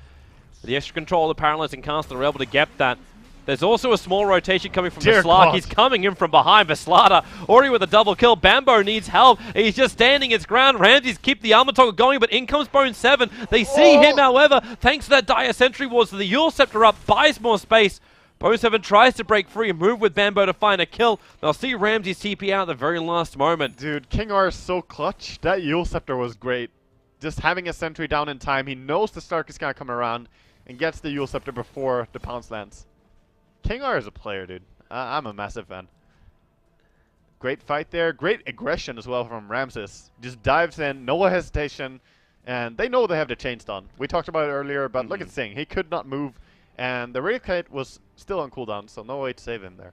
With the extra control of the Paralyzing Caster, they're able to get that. There's also a small rotation coming from Veslak. He's coming in from behind. Veslada already with a double kill. Bambo needs help. He's just standing his ground. Ramsey's keep the armor toggle going, but in comes Bone7. They see him, however, thanks to that Dire Sentry Ward. So the Yule Scepter up buys more space. Bone7 tries to break free and move with Bambo to find a kill. They'll see Ramsey's TP out at the very last moment. Dude, King R is so clutch. That Yule Scepter was great. Just having a sentry down in time. He knows the Stark is going to come around and gets the Yule Scepter before the pounce lands. King R is a player, dude. I'm a massive fan. Great fight there. Great aggression as well from Ramses. Just dives in, no hesitation, and they know they have the chains done. We talked about it earlier, but look at Sing. He could not move, and the Relocate was still on cooldown, so no way to save him there.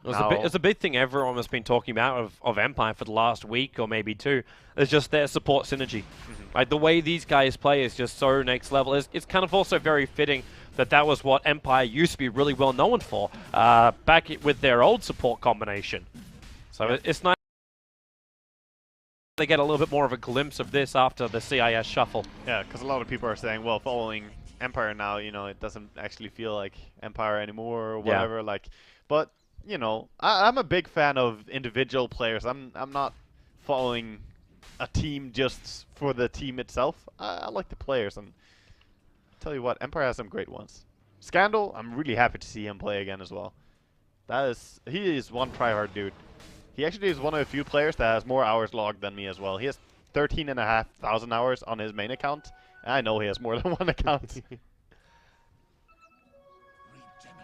It's a big thing everyone has been talking about of Empire for the last week or maybe two. It's just their support synergy. Like the way these guys play is just so next level. It's kind of also very fitting that was what Empire used to be really well known for back with their old support combination. So it's nice they get a little bit more of a glimpse of this after the CIS shuffle. Yeah, because a lot of people are saying, well, following Empire now, you know, it doesn't actually feel like Empire anymore or whatever. Yeah. Like, but you know, I'm a big fan of individual players. I'm not following a team just for the team itself. I like the players, and tell you what, Empire has some great ones. Scandal, I'm really happy to see him play again as well. He is one tryhard dude. He actually is one of the few players that has more hours logged than me as well. He has 13,500 hours on his main account. And I know he has more than one account.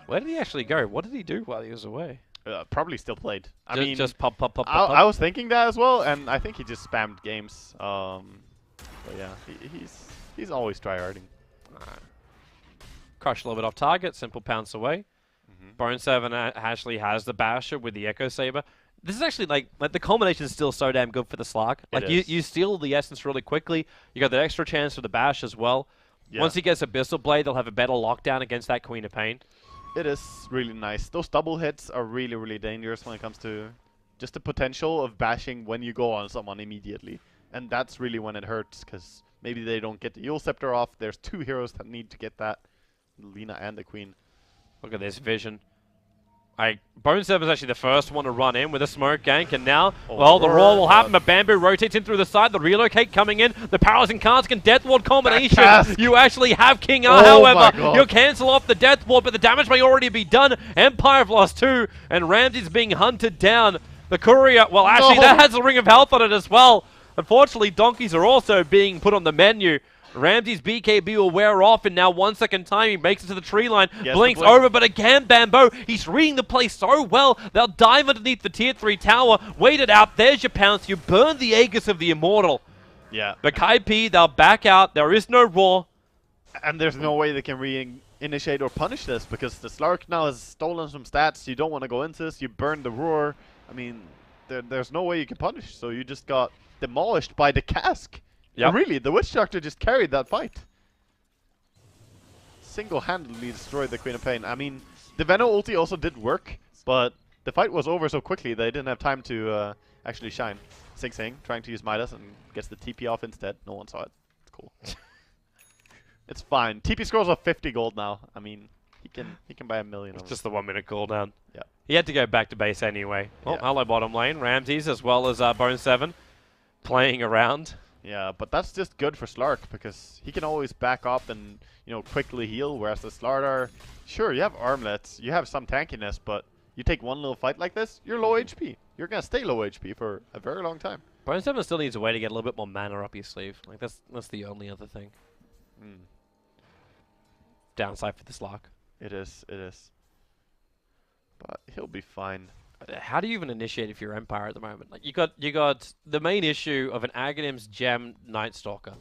Where did he actually go? What did he do while he was away? Probably still played. I mean, just pop. I was thinking that as well, and I think he just spammed games. But yeah, he's always tryharding. Crush a little bit off target, simple pounce away. Bone7 actually has the Basher with the Echo Saber. This is actually like the combination is still so damn good for the Slark. Like you steal the essence really quickly. You got that extra chance for the Bash as well. Yeah. Once he gets Abyssal Blade, they'll have a better lockdown against that Queen of Pain. It is really nice. Those double hits are really, really dangerous when it comes to just the potential of bashing when you go on someone immediately. And that's really when it hurts, because maybe they don't get the Yule Scepter off. There's 2 heroes that need to get that. Lina and the Queen. Look at this vision. Bone7 is actually the first one to run in with a smoke gank, and now, well, the roar will happen, but Bamboo rotates in through the side, the relocate coming in, the powers and cards can Death Ward combination. You actually have King R, however, you'll cancel off the Death Ward, but the damage may already be done. Empire have lost 2, and Ramsey's being hunted down. The Courier, well, actually, that has a Ring of Health on it as well. Unfortunately, donkeys are also being put on the menu. Ramsey's BKB will wear off, and now 1 second time he makes it to the tree line, blinks over, but again Bamboo, he's reading the play so well. They'll dive underneath the tier 3 tower, wait it out, there's your pounce, you burn the Aegis of the Immortal. Yeah. But Kaipi, they'll back out, there is no roar. And there's no way they can re-initiate or punish this, because the Slark now has stolen some stats. You don't want to go into this, you burn the roar. I mean, there's no way you can punish, so you just got demolished by the cask. Yeah, really, the Witch Doctor just carried that fight. Single-handedly destroyed the Queen of Pain. I mean, the Venom ulti also did work, but the fight was over so quickly they didn't have time to actually shine. SingSing trying to use Midas and gets the TP off instead. No one saw it. It's cool. It's fine. TP scrolls off 50 gold now. I mean, he can buy 1 million. It's just the 1 minute cooldown. Yeah. He had to go back to base anyway. Oh, hello bottom lane. Ramses as well as Bone7 playing around. Yeah, but that's just good for Slark, because he can always back up and, you know, quickly heal, whereas the Slardar, sure, you have armlets, you have some tankiness, but you take one little fight like this, you're low HP. You're going to stay low HP for a very long time. Bone7 still needs a way to get a little bit more mana up his sleeve. Like, that's the only other thing. Downside for the Slark. It is. But he'll be fine. How do you even initiate if you're Empire at the moment? Like, you got the main issue of an Aghanim's Gem Night Stalker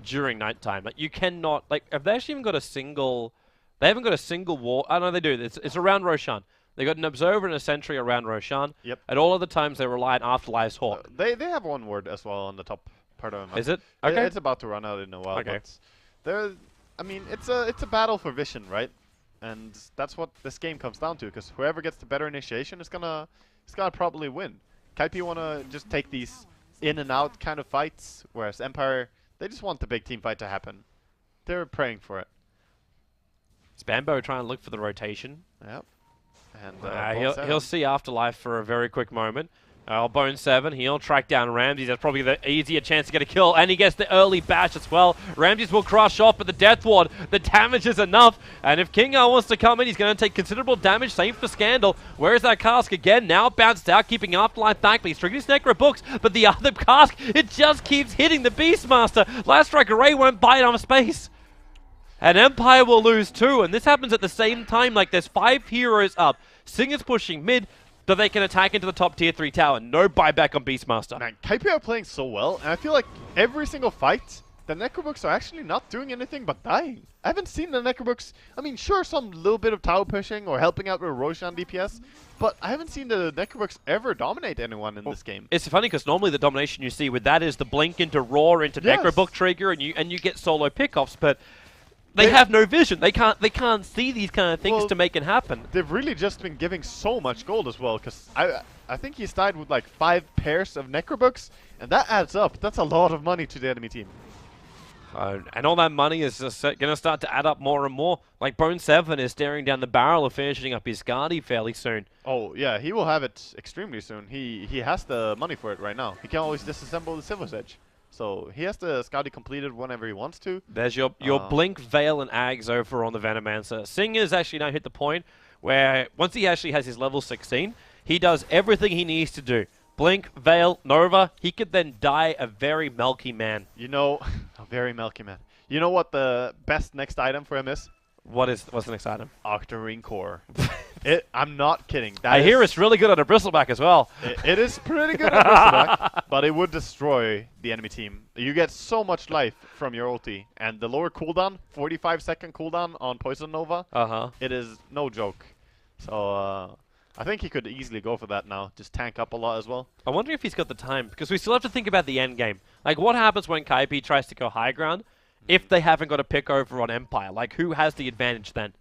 during nighttime. Like, you cannot, like, have they actually even got a single? They haven't got a single war. Oh no, they do. It's around Roshan. They got an observer and a sentry around Roshan. Yep. At all other times, they rely on Afterlife's Hawk. They have one word as well on the top part of them. Is it? Okay. It's about to run out in a while. Okay. But I mean, it's a battle for vision, right? And that's what this game comes down to, because whoever gets the better initiation is gonna probably win. Kaipi wanna just take these in and out kind of fights, whereas Empire, they just want the big team fight to happen. They're praying for it. Spambo trying to look for the rotation. Yep. And he'll see Afterlife for a very quick moment. Bone7, he'll track down Ramses. That's probably the easier chance to get a kill. And he gets the early bash as well. Ramses will crush off, but the Death Ward, the damage is enough. And if King R wants to come in, he's going to take considerable damage. Same for Scandal. Where is that cask again? Now bounced out, keeping Afterlife back. But he's triggering his Necro books. But the other cask, it just keeps hitting the Beastmaster. Last Strike Array won't buy enough space. And Empire will lose too. And this happens at the same time. Like, there's 5 heroes up. Sing is pushing mid, but they can attack into the top tier 3 tower. No buyback on Beastmaster. Man, Kaipi are playing so well, and I feel like every single fight, the Necrobooks are actually not doing anything but dying. I haven't seen the Necrobooks, I mean, sure, some little bit of tower pushing or helping out with Roshan DPS, but I haven't seen the Necrobooks ever dominate anyone in this game. It's funny, because normally the domination you see with that is the blink into Roar, into Necrobook trigger, and you get solo pickoffs, but they have no vision. They can't see these kind of things to make it happen. They've really just been giving so much gold as well, because I think he's tied with like 5 pairs of Necrobooks, and that adds up. That's a lot of money to the enemy team. And all that money is just going to start to add up more and more. Like, Bone7 is staring down the barrel of finishing up his Guardi fairly soon. Oh, yeah, he will have it extremely soon. He has the money for it right now. He can always disassemble the Silver's Edge. So he has the Scouty completed whenever he wants to. There's your Blink, Veil, and Ags over on the Venomancer. Sing has actually now hit the point where once he actually has his level 16, he does everything he needs to do. Blink, Veil, Nova, he could then die a very milky man. You know, a very milky man. You know what the best next item for him is? What's the next item? Octarine Core. I'm not kidding. I hear it's really good on a Bristleback as well. It is pretty good on Bristleback, but it would destroy the enemy team. You get so much life from your ulti, and the lower cooldown, 45-second cooldown on Poison Nova, it is no joke. So I think he could easily go for that now. Just tank up a lot as well. I wonder if he's got the time, because we still have to think about the end game. Like, what happens when Kaipi tries to go high ground if they haven't got a pick over on Empire? Like, who has the advantage then?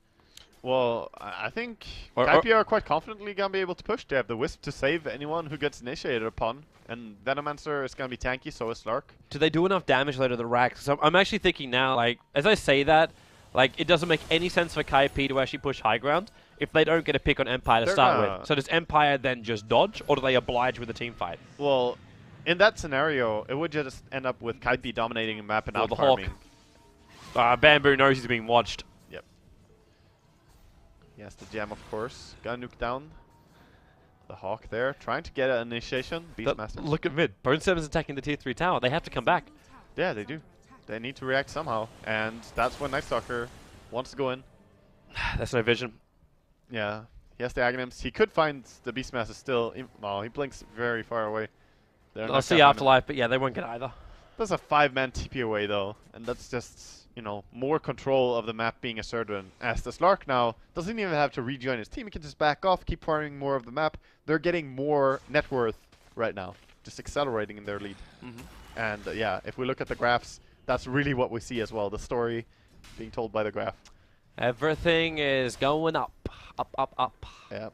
Well, I think Kaipi are quite confidently going to be able to push. They have the Wisp to save anyone who gets initiated upon. And Venomancer is going to be tanky, so is Slark. Do they do enough damage later to the racks? So I'm actually thinking now, like, as I say that, like, it doesn't make any sense for Kaipi to actually push high ground if they don't get a pick on Empire to start with. So does Empire then just dodge, or do they oblige with a team fight? Well, in that scenario, it would just end up with Kaipi dominating a map and out-farming. The Hawk. Bamboo knows he's being watched. Yep. He has the gem, of course. Got nuke down. The Hawk there, trying to get an initiation. Beastmaster. Look at mid. Bone7's attacking the tier 3 tower. They have to come back. Yeah, they do. They need to react somehow. And that's when Night Stalker wants to go in. That's no vision. Yeah. He has the Aghanims. He could find the Beastmaster still. Oh, he blinks very far away. I'll see Afterlife, but yeah, they won't get either. There's a 5-man TP away, though. And that's just, you know, more control of the map being asserted. As the Slark now doesn't even have to rejoin his team. He can just back off, keep farming more of the map. They're getting more net worth right now, just accelerating in their lead. And yeah, if we look at the graphs, that's really what we see as well. The story being told by the graph. Everything is going up, up, up, up. Yeah.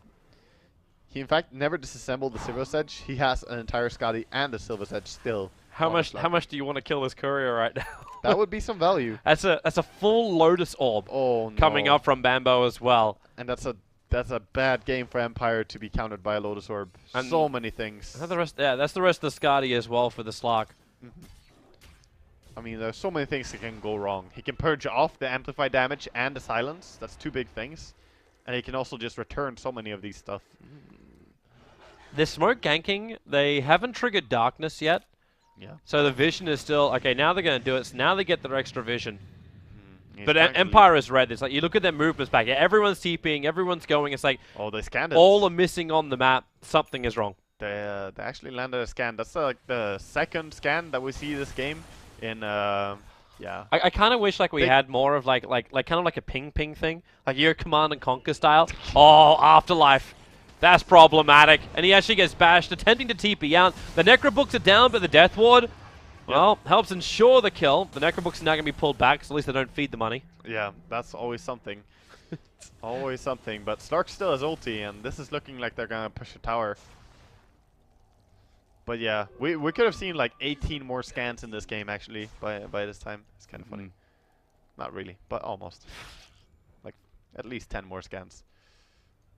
He in fact never disassembled the Silver's Edge. He has an entire Scotty and the Silver's Edge still. How much do you want to kill this courier right now? That would be some value. That's a full Lotus Orb coming up from Bambo as well. And that's a bad game for Empire to be countered by a Lotus Orb. And so many things. That's the rest of the Scotty as well for the Slark. I mean, there's so many things that can go wrong. He can purge off the amplified damage and the silence. That's two big things. And he can also just return so many of these stuff. The smoke ganking, they haven't triggered darkness yet. Yeah. So the vision is still okay. Now they're going to do it. So now they get their extra vision. But Empire is red. It's like you look at their movements back. Yeah, everyone's TPing, everyone's going. It's like they scanned it. All are missing on the map. Something is wrong. They actually landed a scan. That's like the second scan that we see this game. Yeah. I kind of wish like we had more of like kind of like a ping thing, like your Command and Conquer style. Oh, Afterlife. That's problematic. And he actually gets bashed, attempting to TP out. The Necrobooks are down, but the Death Ward, well, helps ensure the kill. The Necrobooks are now going to be pulled back, so at least they don't feed the money. Yeah, that's always something. Always something. But Slark still has ulti, and this is looking like they're going to push a tower. But yeah, we could have seen like 18 more scans in this game, actually, by this time. It's kind of funny. Not really, but almost. Like, at least 10 more scans.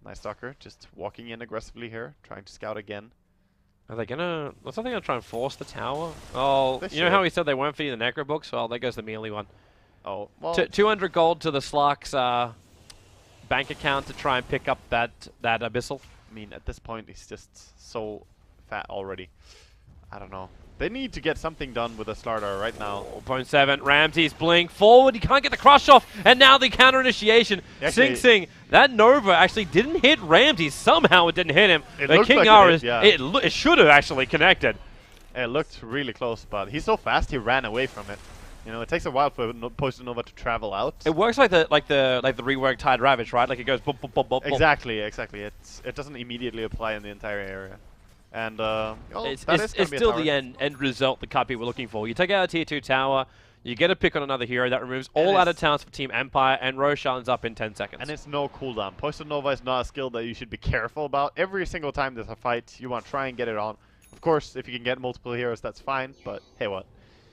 Nice Stalker, just walking in aggressively here, trying to scout again. Are they gonna... Looks like they're gonna try and force the tower. Oh, you know how we said they weren't feeding the Necrobooks? Well, there goes the melee one. Oh, well... 200 gold to the Slark's bank account to try and pick up that Abyssal. I mean, at this point, he's just so fat already. I don't know. They need to get something done with the Slardar right now. Oh, Bone7, Ramsey's blink forward. He can't get the crush off. And now the counter initiation. SingSing. That Nova actually didn't hit Ramsey. Somehow it didn't hit him. The King R is. It should have actually connected. It looked really close, but he's so fast he ran away from it. You know, it takes a while for Poison Nova to travel out. It works like the reworked Tide Ravage, right? Like it goes boop, boop, boop, boop. Exactly. It doesn't immediately apply in the entire area. And it's still the end result the Kaipi were looking for. You take out a tier 2 tower, you get a pick on another hero that removes all out of towns for Team Empire, and Roshan's up in 10 seconds. And it's no cooldown. Poison Nova is not a skill that you should be careful about. Every single time there's a fight, you want to try and get it on. Of course, if you can get multiple heroes, that's fine, but hey, what?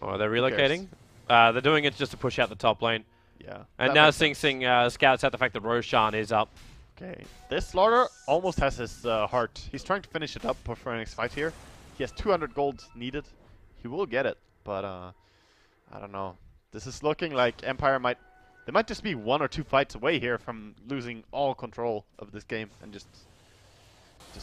Oh, they're relocating? They're doing it just to push out the top lane. Yeah. And now SingSing scouts out the fact that Roshan is up. Okay, this Slaughter almost has his heart. He's trying to finish it up for next fight here. He has 200 gold needed. He will get it, but I don't know. This is looking like Empire they might just be 1 or 2 fights away here from losing all control of this game and just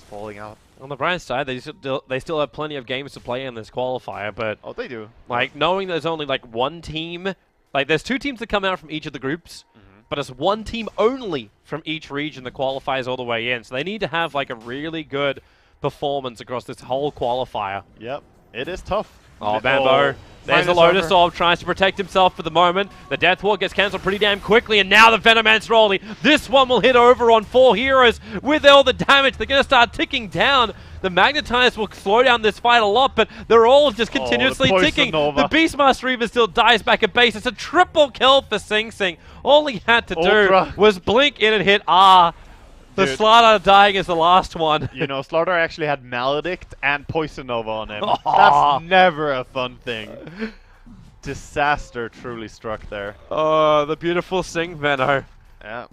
falling out. On the bright side, they still have plenty of games to play in this qualifier, but they do. Like knowing there's only like one team, like there's 2 teams that come out from each of the groups. But it's 1 team only from each region that qualifies all the way in. So they need to have like a really good performance across this whole qualifier. Yep, it is tough. Oh, Bambo. There's the Lotus Orb, tries to protect himself for the moment. The Death Ward gets cancelled pretty damn quickly, and now the Venomancer rolling. This one will hit over on 4 heroes with all the damage. They're going to start ticking down. The Magnetize will slow down this fight a lot, but they're all just continuously ticking. Nova. The Beastmaster even still dies back at base. It's a triple kill for SingSing. All he had to do was blink in and hit R. The Slardar dying is the last one. You know, Slardar actually had Maledict and Poison Nova on him. That's never a fun thing. Disaster truly struck there. Oh, the beautiful Sing Venno. Yeah,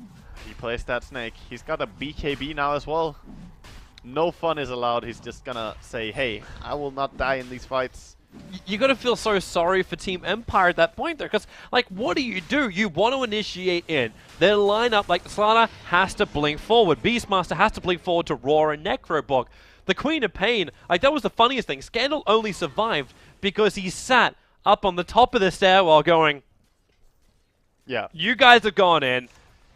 he plays that snake. He's got a BKB now as well. No fun is allowed. He's just gonna say, hey, I will not die in these fights. You gotta feel so sorry for Team Empire at that point there, because, like, what do? You want to initiate in. Their lineup, like, Slardar has to blink forward. Beastmaster has to blink forward to Roar and Necroblock. The Queen of Pain, like, that was the funniest thing. Scandal only survived because he sat up on the top of the stairwell going, yeah, you guys have gone in.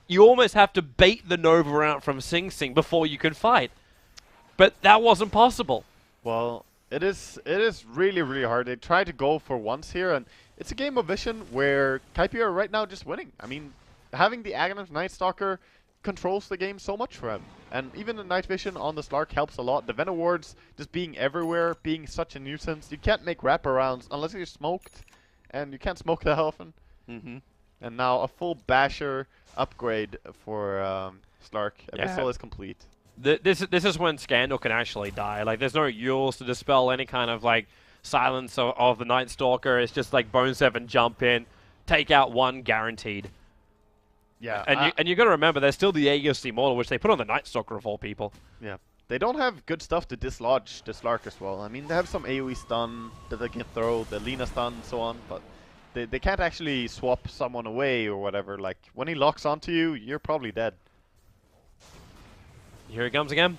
You almost have to bait the Nova out from SingSing before you can fight. But that wasn't possible. Well, it is really, really hard. They try to go for once here, and it's a game of vision where Kaipi are right now just winning. I mean, having the Aghanim Night Stalker controls the game so much for him. And even the night vision on the Slark helps a lot. The Venom wards just being everywhere, being such a nuisance. You can't make wraparounds unless you're smoked, and you can't smoke that often. And now a full Basher upgrade for Slark. Abyssal is complete. This is when Scandal can actually die. Like, there's no Yules to dispel any kind of, like, silence of the Night Stalker. It's just like Bone7 jump in, take out one guaranteed. Yeah. And you got to remember, there's still the Aegis Immortal, which they put on the Night Stalker of all people. Yeah. They don't have good stuff to dislodge the Slark as well. I mean, they have some AoE stun that they can throw, the Lina stun and so on, but they can't actually swap someone away or whatever. Like, when he locks onto you, you're probably dead. Here he comes again.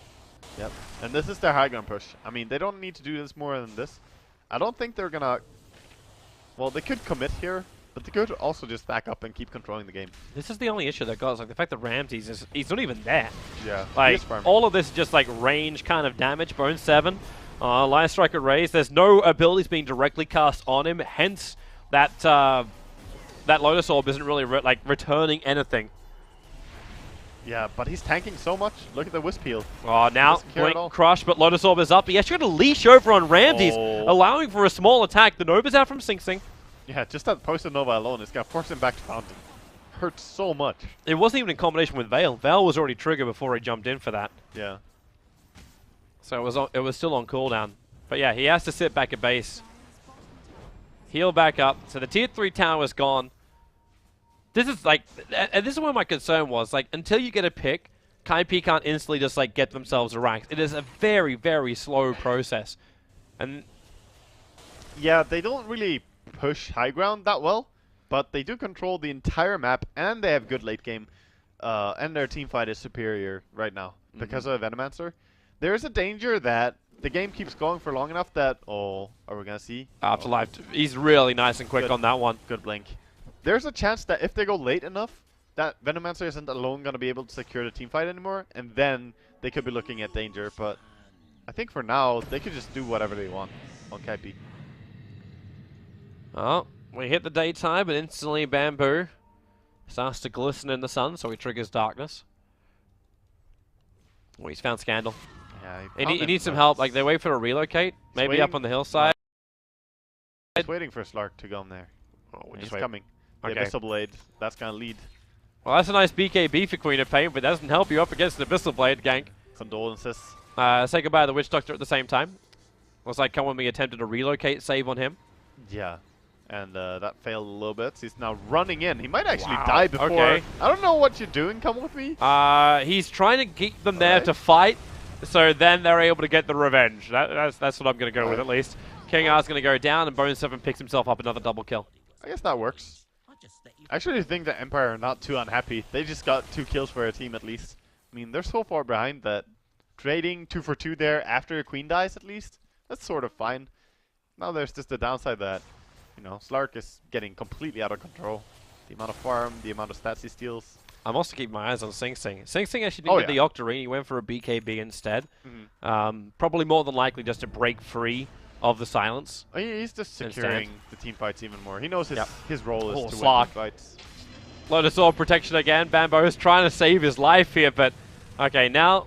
Yep. And this is their high ground push. I mean, they don't need to do this more than this. I don't think they're gonna... Well, they could commit here, but they could also just back up and keep controlling the game. This is the only issue they've got, is like the fact that Ramses he's not even there. Yeah. Like, all of this is just like range kind of damage. Bone7, Lion Striker raise. There's no abilities being directly cast on him, hence that that Lotus Orb isn't really returning anything. Yeah, but he's tanking so much. Look at the Wisp heal. Oh, now Blink Crush, but Lotus Orb is up. He actually got a leash over on Ramses, allowing for a small attack. The Nova's out from SingSing. Yeah, just that Poison Nova alone is going to force him back to Fountain. Hurts so much. It wasn't even in combination with Veil. Veil was already triggered before he jumped in for that. Yeah. So it was still on cooldown. But yeah, he has to sit back at base. Heal back up. So the tier 3 tower is gone. This is like, and this is where my concern was. Like, until you get a pick, Kaipi can't instantly just like get themselves a rank. It is a very, very slow process. And yeah, they don't really push high ground that well, but they do control the entire map, and they have good late game, and their team fight is superior right now because of Venomancer. There is a danger that the game keeps going for long enough that, are we gonna see? Afterlife, he's really nice and quick on that one. Good blink. There's a chance that if they go late enough, that Venomancer isn't alone going to be able to secure the team fight anymore, and then they could be looking at danger. But I think for now, they could just do whatever they want on Kaipi. Oh, we hit the daytime, but instantly Bamboo starts to glisten in the sun, so he triggers darkness. Oh, he's found Scandal. Yeah, he needs some help. Like, they wait for a relocate, maybe up on the hillside. He's waiting for Slark to go in there. Oh, he's coming. The Abyssal Blade, that's going to lead. Well, that's a nice BKB for Queen of Pain, but that doesn't help you up against the Abyssal Blade gank. Condolences. Say goodbye to the Witch Doctor at the same time. Looks like Kawami attempted a relocate save on him. Yeah, and that failed a little bit. He's now running in. He might actually die before. Okay. I don't know what you're doing. Come with me. He's trying to keep them there to fight, so then they're able to get the revenge. That's what I'm going to go with at least. King R's going to go down, and Bone7 picks himself up another double kill. I guess that works. I actually think that Empire are not too unhappy. They just got 2 kills for a team at least. I mean, they're so far behind that trading 2 for 2 there after a queen dies at least, that's sort of fine. Now there's just the downside that, you know, Slark is getting completely out of control. The amount of farm, the amount of stats he steals. I'm also keeping my eyes on SingSing. SingSing actually didn't get the Octarine. He went for a BKB instead. Probably more than likely just to break free of the silence. He's just securing the team fights even more. He knows his role is to win team fights. Lotus Orb protection again. Bambo is trying to save his life here, but okay, now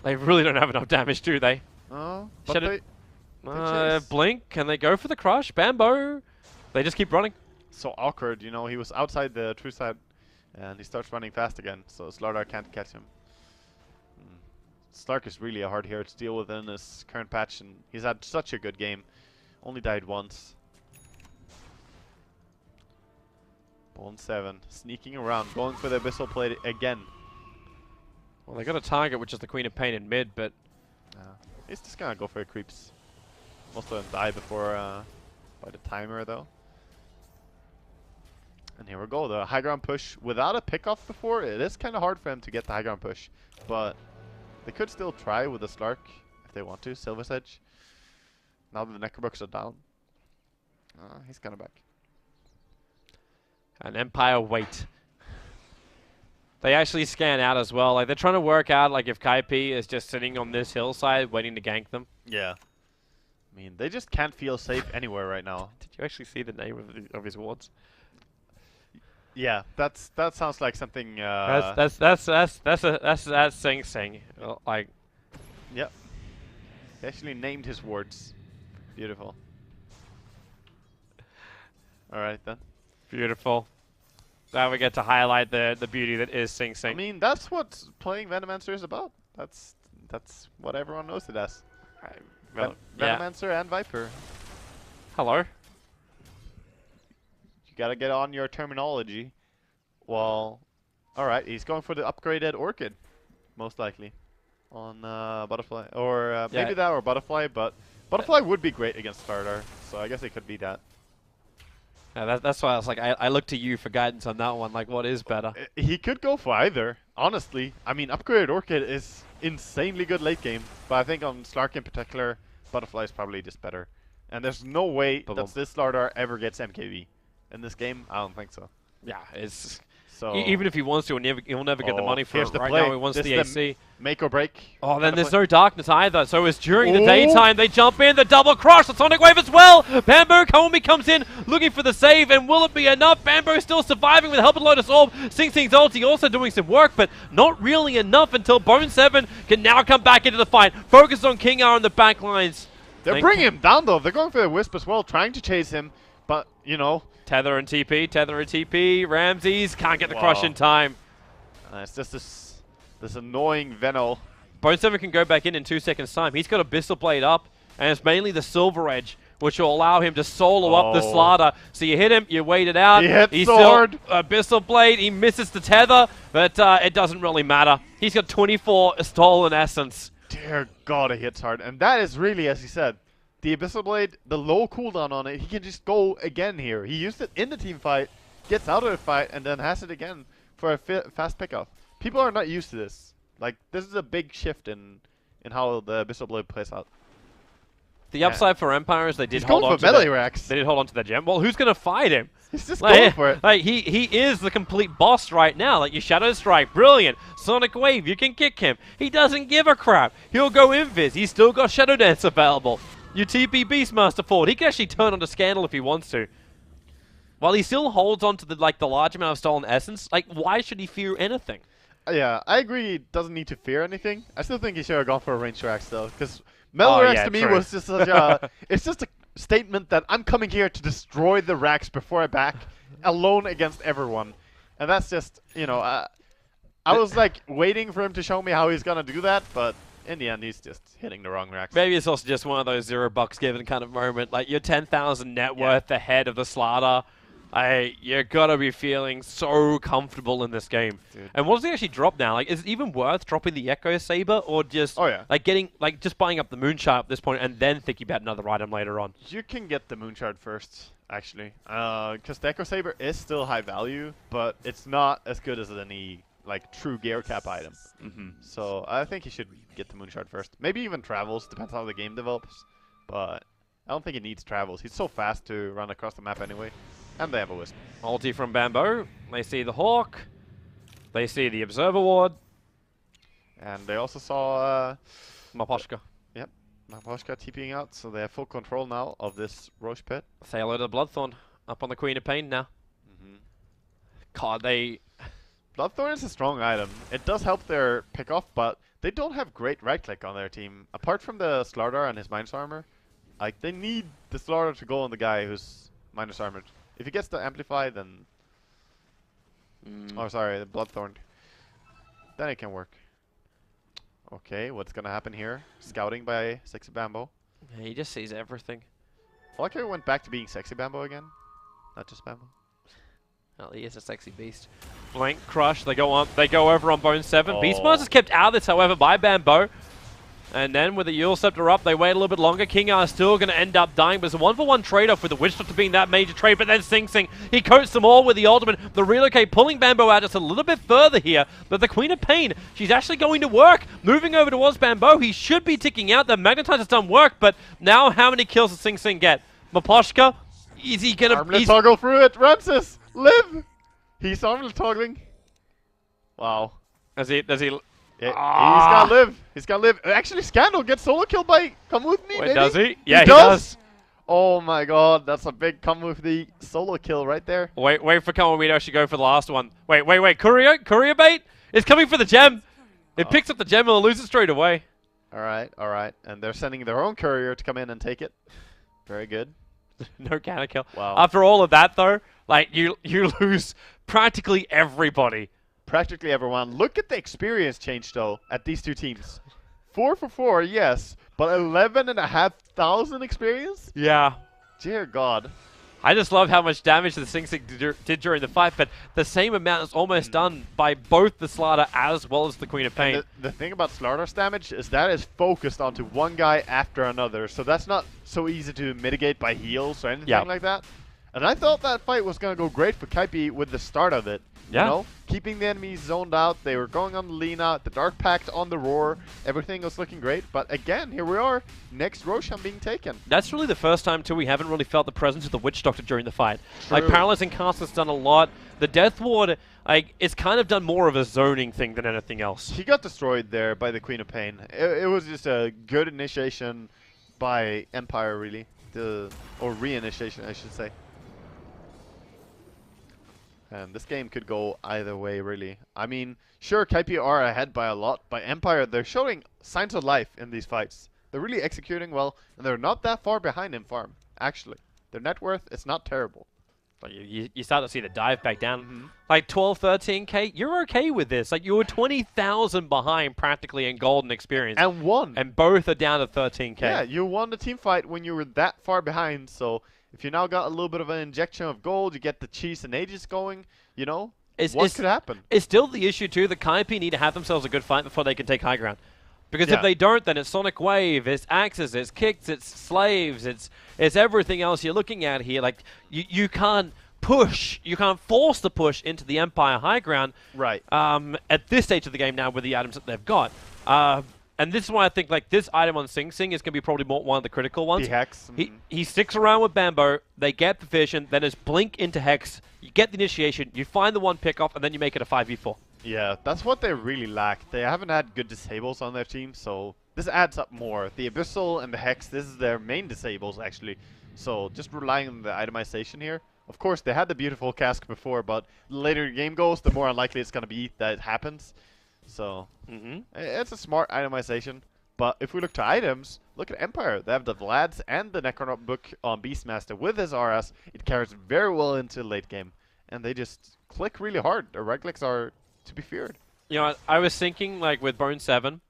they really don't have enough damage, do they? Oh, but they blink, and they go for the crush. Bambo. They just keep running. So awkward, you know. He was outside the true side, and he starts running fast again. So Slardar can't catch him. Slark is really a hard hero to deal with in this current patch, and he's had such a good game. Only died once. Bone7 sneaking around, going for the Abyssal Blade again. Well, they got a target, which is the Queen of Pain in mid, but he's just gonna go for the creeps. Most of them die before by the timer, though. And here we go, the high ground push without a pickoff before. It is kind of hard for him to get the high ground push, but they could still try with the Slark if they want to. Silver's Edge. Now that the Necrobooks are down, he's kind of back. And Empire wait. They actually scan out as well. Like, they're trying to work out like if Kaipi is just sitting on this hillside waiting to gank them. Yeah. I mean, they just can't feel safe anywhere right now. Did you actually see the name of his wards? Yeah, that sounds like something. That's SingSing. Like. Yep. He actually named his wards. Beautiful. All right then. Beautiful. Now we get to highlight the beauty that is SingSing. I mean, that's what playing Venomancer is about. That's what everyone knows it as. Well, Venomancer and Viper. Hello. You gotta get on your terminology. Well, alright, he's going for the upgraded Orchid, most likely. On Butterfly. Or maybe that or Butterfly, but Butterfly would be great against Slardar, so I guess it could be that. Yeah, that's why I was like, I look to you for guidance on that one. Like, what is better? He could go for either, honestly. I mean, upgraded Orchid is insanely good late game, but I think on Slark in particular, Butterfly is probably just better. And there's no way that this Slardar ever gets MKV. In this game, I don't think so. Yeah, it's... So even if he wants to, he'll never get the money for it. Right now, he wants the AC. Make or break. Oh, then there's no darkness either. So it's during the daytime. They jump in. The double crush. The Sonic Wave as well. Bamboo Komi comes in looking for the save. And will it be enough? Bamboo still surviving with help of Lotus Orb. SingSing's ulti also doing some work, but not really enough until Bone7 can now come back into the fight. Focus on King R on the back lines. They're bringing him down, though. They're going for the Wisp as well, trying to chase him. But, you know... Tether and TP. Ramses can't get the crush in time. It's just this annoying Veno. Bone7 can go back in 2 seconds time. He's got Abyssal Blade up, and it's mainly the Silver Edge, which will allow him to solo up the Slardar. So you hit him, you wait it out. He hits sword. Abyssal Blade, he misses the Tether, but it doesn't really matter. He's got 24 stolen essence. Dear God, it hits hard. And that is really, as he said, the Abyssal Blade, the low cooldown on it, he can just go again here. He used it in the team fight, gets out of the fight, and then has it again for a fast pickoff. People are not used to this. Like, this is a big shift in how the Abyssal Blade plays out. The upside for Empire is they did hold on to melee racks. They did hold on to their gem. Well, who's going to fight him? He's just going for it. Like, he is the complete boss right now. Like, your Shadow Strike, brilliant. Sonic Wave, you can kick him. He doesn't give a crap. He'll go Invis. He's still got Shadow Dance available. Your TP Beastmaster forward. He can actually turn on to Scandal if he wants to. While he still holds on to the large amount of stolen essence, like, why should he fear anything? Yeah, I agree he doesn't need to fear anything. I still think he should have gone for a ranged Rax, though, because Melee Rax to me was just such a... It's just a statement that I'm coming here to destroy the Rax before I back, alone against everyone. And that's just, you know, I was, like, waiting for him to show me how he's going to do that, but... In the end, he's just hitting the wrong racks. Maybe it's also just one of those $0 given kind of moment. Like, you're 10,000 net worth ahead of the Slardar. You gotta be feeling so comfortable in this game. Dude. And what does he actually drop now? Like, is it even worth dropping the Echo Saber or just just buying up the Moonshard at this point and then thinking about another item later on? You can get the Moonshard first, actually, because the Echo Saber is still high value, but it's not as good as any true gear cap item. So I think he should get the Moonshard first. Maybe even Travels, depends how the game develops. But I don't think he needs Travels. He's so fast to run across the map anyway. And they have a Wisp. Ulti from Bamboo. They see the Hawk. They see the Observer Ward. And they also saw Maposhka. Yep, Maposhka TPing out, so they have full control now of this Roche pit. Say hello to the Bloodthorn. Up on the Queen of Pain now. God, Bloodthorn is a strong item. It does help their pick-off, but they don't have great right-click on their team. Apart from the Slardar and his minus armor, like they need the Slardar to go on the guy who's minus armored. If he gets the Amplify, then... Oh, sorry, the Bloodthorn. Then it can work. Okay, what's gonna happen here? Scouting by Sexy Bambo. Yeah, he just sees everything. I like how he went back to being Sexy Bambo again. Not just Bambo. Well, he is a sexy beast. Blank Crush, they go over on Bone7. Oh. Beastmaster's kept out of this, however, by Bambo. And then with the Eul Scepter up, they wait a little bit longer. King R still going to end up dying, but it's a 1-for-1 trade-off with the Witch Doctor being that major trade. But then SingSing, he coats them all with the ultimate. The relocate pulling Bambo out just a little bit further here. But the Queen of Pain, she's actually going to work. Moving over towards Bambo, he should be ticking out. The Magnetize has done work, but now how many kills does SingSing get? Maposhka, is he going to... Armlet toggle through it. Ramses, live! He's armlet toggling. Wow. Does he Yeah, he's gotta live. He's gotta live. Actually, Scandal gets solo killed by Come With Me. Wait, maybe? does he? Yeah, he does. Oh my god, that's a big Come With Me solo kill right there. Wait for Come With Me to actually go for the last one. Wait. Courier bait is coming for the gem. It picks up the gem and will lose it straight away. Alright. And they're sending their own courier to come in and take it. Very good. No counter kill. Wow. After all of that, though, like you lose practically everybody. Practically everyone. Look at the experience change, though, at these two teams. 4 for 4, yes, but 11,500 experience? Yeah. Dear God. I just love how much damage the SingSing did during the fight, but the same amount is almost done by both the Slardar as well as the Queen of Pain. The thing about Slardar's damage is that is focused onto one guy after another, so that's not so easy to mitigate by heals or anything like that. And I thought that fight was going to go great for Kaipi with the start of it. Yeah. You know, keeping the enemies zoned out. They were going on the Lina, the Dark Pact on the Roar. Everything was looking great. But again, here we are. Next Roshan being taken. That's really the first time, too, we haven't really felt the presence of the Witch Doctor during the fight. True. Like, Paralyzing Cast has done a lot. The Death Ward, like, it's kind of done more of a zoning thing than anything else. He got destroyed there by the Queen of Pain. It was just a good initiation by Empire, really. Or re-initiation, I should say. And this game could go either way, really. I mean, sure, Kaipi are ahead by a lot. By Empire, they're showing signs of life in these fights. They're really executing well, and they're not that far behind in farm, actually. Their net worth is not terrible. But you start to see the dive back down. Like 12, 13k, you're okay with this. Like, you were 20,000 behind practically in golden experience. And won. And both are down to 13k. Yeah, you won the team fight when you were that far behind, so... If you now got a little bit of an injection of gold, you get the cheese and ages going, you know, what could happen? It's still the issue, too. The Kaipi need to have themselves a good fight before they can take high ground. Because if they don't, then it's Sonic Wave, it's Axes, it's Kicks, it's Slaves, it's everything else you're looking at here. Like, you can't push, you can't force the push into the Empire high ground. Right. At this stage of the game now with the items that they've got. And this is why I think like this item on SingSing is going to be probably one of the critical ones. The Hex. He sticks around with Bambo, they get the vision, then it's Blink into Hex, you get the initiation, you find the one pick-off, and then you make it a 5v4. Yeah, that's what they really lack. They haven't had good disables on their team, so this adds up more. The Abyssal and the Hex, this is their main disables, actually. So just relying on the itemization here. Of course, they had the beautiful cask before, but the later the game goes, the more unlikely it's going to be that it happens. So, it's a smart itemization. But if we look to items, look at Empire. They have the Vlads and the Necronaut book on Beastmaster with his RS. It carries very well into late game. And they just click really hard. The right clicks are to be feared. You know, I was thinking, like, with Bone7,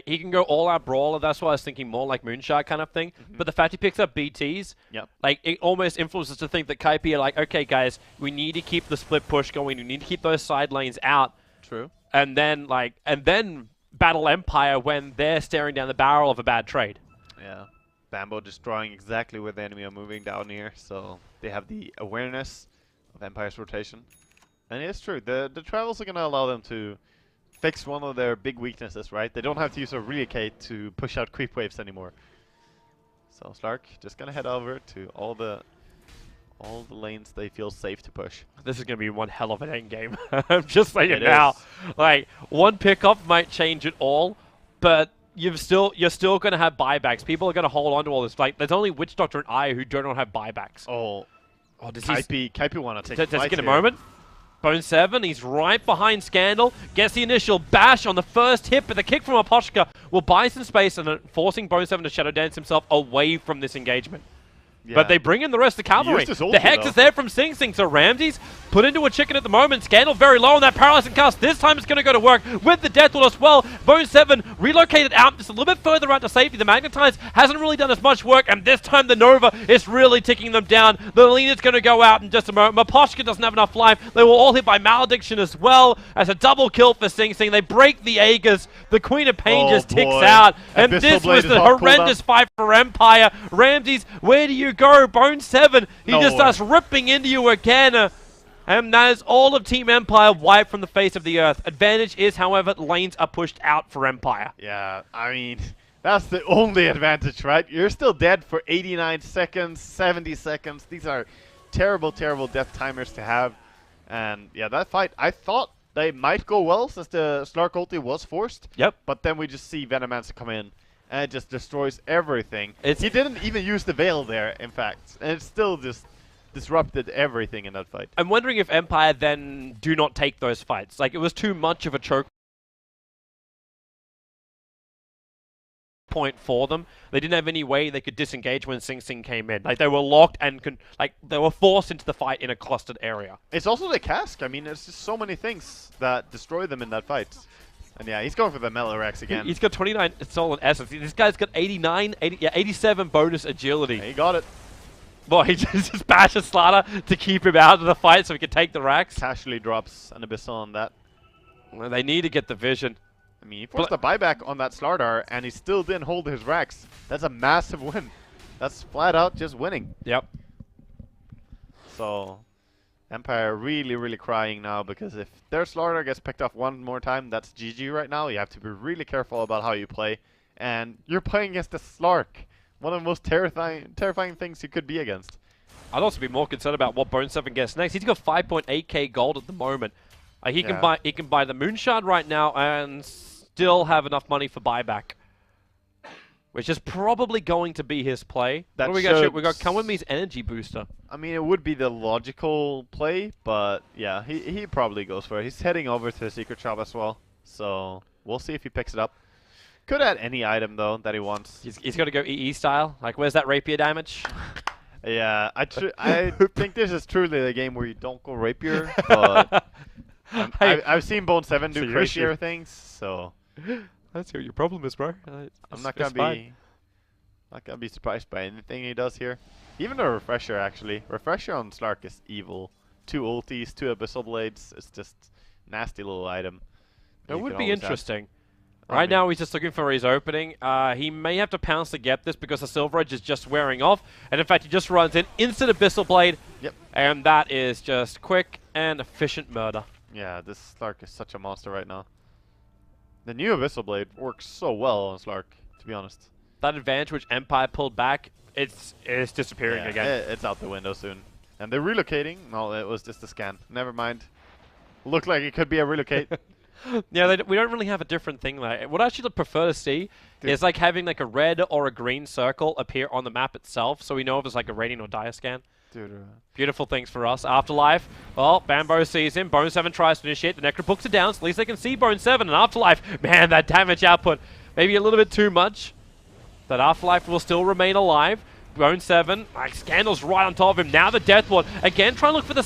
he can go all-out brawler. That's why I was thinking more like Moonshot kind of thing. But the fact he picks up BTs, like, it almost influences to think that Kaipi are like, okay, guys, we need to keep the split push going. We need to keep those side lanes out. True. And then battle Empire when they're staring down the barrel of a bad trade. Yeah. Bambo destroying exactly where the enemy are moving down here, so they have the awareness of Empire's rotation. And it's true, the travels are going to allow them to fix one of their big weaknesses, right? They don't have to use a relocate to push out creep waves anymore. So Slark just going to head over to all the lanes they feel safe to push. This is going to be one hell of an end game. I'm just saying it now. Like, one pickup might change it all, but you're still going to have buybacks. People are going to hold on to all this. Like, there's only Witch Doctor and I who don't have buybacks. Oh, does Kaipi want to take does he get a moment? Bone7, he's right behind Scandal, gets the initial bash on the first hit, but the kick from Aposhka will buy some space and forcing Bone7 to Shadow Dance himself away from this engagement. Yeah. But they bring in the rest of the cavalry. The Hex is there from SingSing, so Ramses put into a chicken at the moment. Scandal very low on that paralyzing cast. This time it's going to go to work with the Death Wall as well. Bone7 relocated out just a little bit further out to safety. The Magnetize hasn't really done as much work, and this time the Nova is really ticking them down. The Lena's going to go out in just a moment. Maposhka doesn't have enough life. They were all hit by Malediction as well. As a double kill for SingSing. They break the Aegis. The Queen of Pain just ticks out. And this was the horrendous fight for Empire. Ramses, where do you go? Bone7, he just starts ripping into you again. And that is all of Team Empire wiped from the face of the earth. Advantage is, however, lanes are pushed out for Empire. Yeah, I mean, that's the only advantage, right? You're still dead for 89 seconds, 70 seconds. These are terrible, terrible death timers to have. And yeah, that fight, I thought they might go well since the Slark ulti was forced. Yep. But then we just see Venomancer come in. And it just destroys everything. He didn't even use the Veil there, in fact. And it still just disrupted everything in that fight. I'm wondering if Empire then do not take those fights. Like, it was too much of a choke point for them. They didn't have any way they could disengage when SingSing came in. Like, they were locked and they were forced into the fight in a clustered area. It's also the cask. I mean, there's just so many things that destroy them in that fight. And yeah, he's going for the Melorex again. He's got 29 soul and essence. This guy's got 87 bonus agility. Yeah, he got it. Boy, he just bashes Slaughter to keep him out of the fight so he can take the racks. Casually drops an Abyssal on that. Well, they need to get the vision. I mean, he forced a buyback on that Slardar, and he still didn't hold his racks. That's a massive win. That's flat out just winning. Yep. So Empire really, really crying now, because if their Slardar gets picked off one more time, that's GG right now. You have to be really careful about how you play. And you're playing against the Slark, one of the most terrifying things you could be against. I'd also be more concerned about what Bone7 gets next. He's got 5.8k gold at the moment. He can buy the Moonshard right now and still have enough money for buyback, which is probably going to be his play. What do we got? We got Come With Me's energy booster. I mean, it would be the logical play, but yeah, he probably goes for it. He's heading over to the secret shop as well, so we'll see if he picks it up. Could add any item though that he wants. He's got to go EE style. Like, where's that rapier damage? Yeah, I think this is truly the game where you don't go rapier, but I've seen Bone7 do crazier things, so that's what your problem is, bro. I'm not gonna be surprised by anything he does here. Even the Refresher, actually. Refresher on Slark is evil. 2 ultis, 2 Abyssal Blades. It's just nasty little item. It would be interesting. Right now, he's just looking for his opening. He may have to pounce to get this because the Silver Edge is just wearing off. And in fact, he just runs in instant Abyssal Blade. Yep. And that is just quick and efficient murder. Yeah, this Slark is such a monster right now. The new Abyssal Blade works so well on Slark, to be honest. That advantage which Empire pulled back, it's disappearing again. It's out the window soon. And they're relocating. No, it was just a scan. Never mind. Looked like it could be a relocate. Yeah, we don't really have a different thing. Like, what I actually prefer to see is like having like a red or a green circle appear on the map itself, so we know if it's like a radiant or dire scan. Beautiful things for us. Afterlife. Well, Bambo sees him. Bone7 tries to initiate. The Necrobooks are down, so at least they can see Bone7 and Afterlife. Man, that damage output. Maybe a little bit too much. But Afterlife will still remain alive. Bone7, like, Scandal's right on top of him. Now the Death Ward. Again, trying to look for the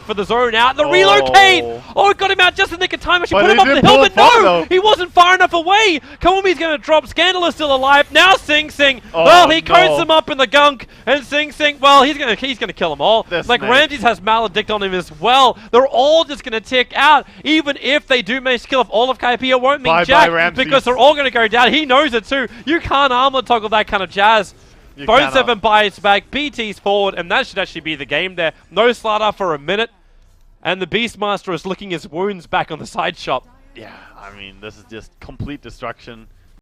for the zone out. The relocate! Oh, it got him out just in the nick of time. She put him up the hill, but no! He wasn't far enough away! Kawumi's gonna drop. Scandal is still alive. Now SingSing. Well, he coats him up in the gunk. And SingSing, well, he's gonna kill them all. Like, Ramses has Maledict on him as well. They're all just gonna tick out. Even if they do manage to kill off all of Kaipi, it won't mean jack, because they're all gonna go down. He knows it too. You can't armor toggle that kind of jazz. Bone7 buys back, BT's forward, and that should actually be the game there. No Slaughter for a minute, and the Beastmaster is licking his wounds back on the side shop. Yeah, I mean, this is just complete destruction.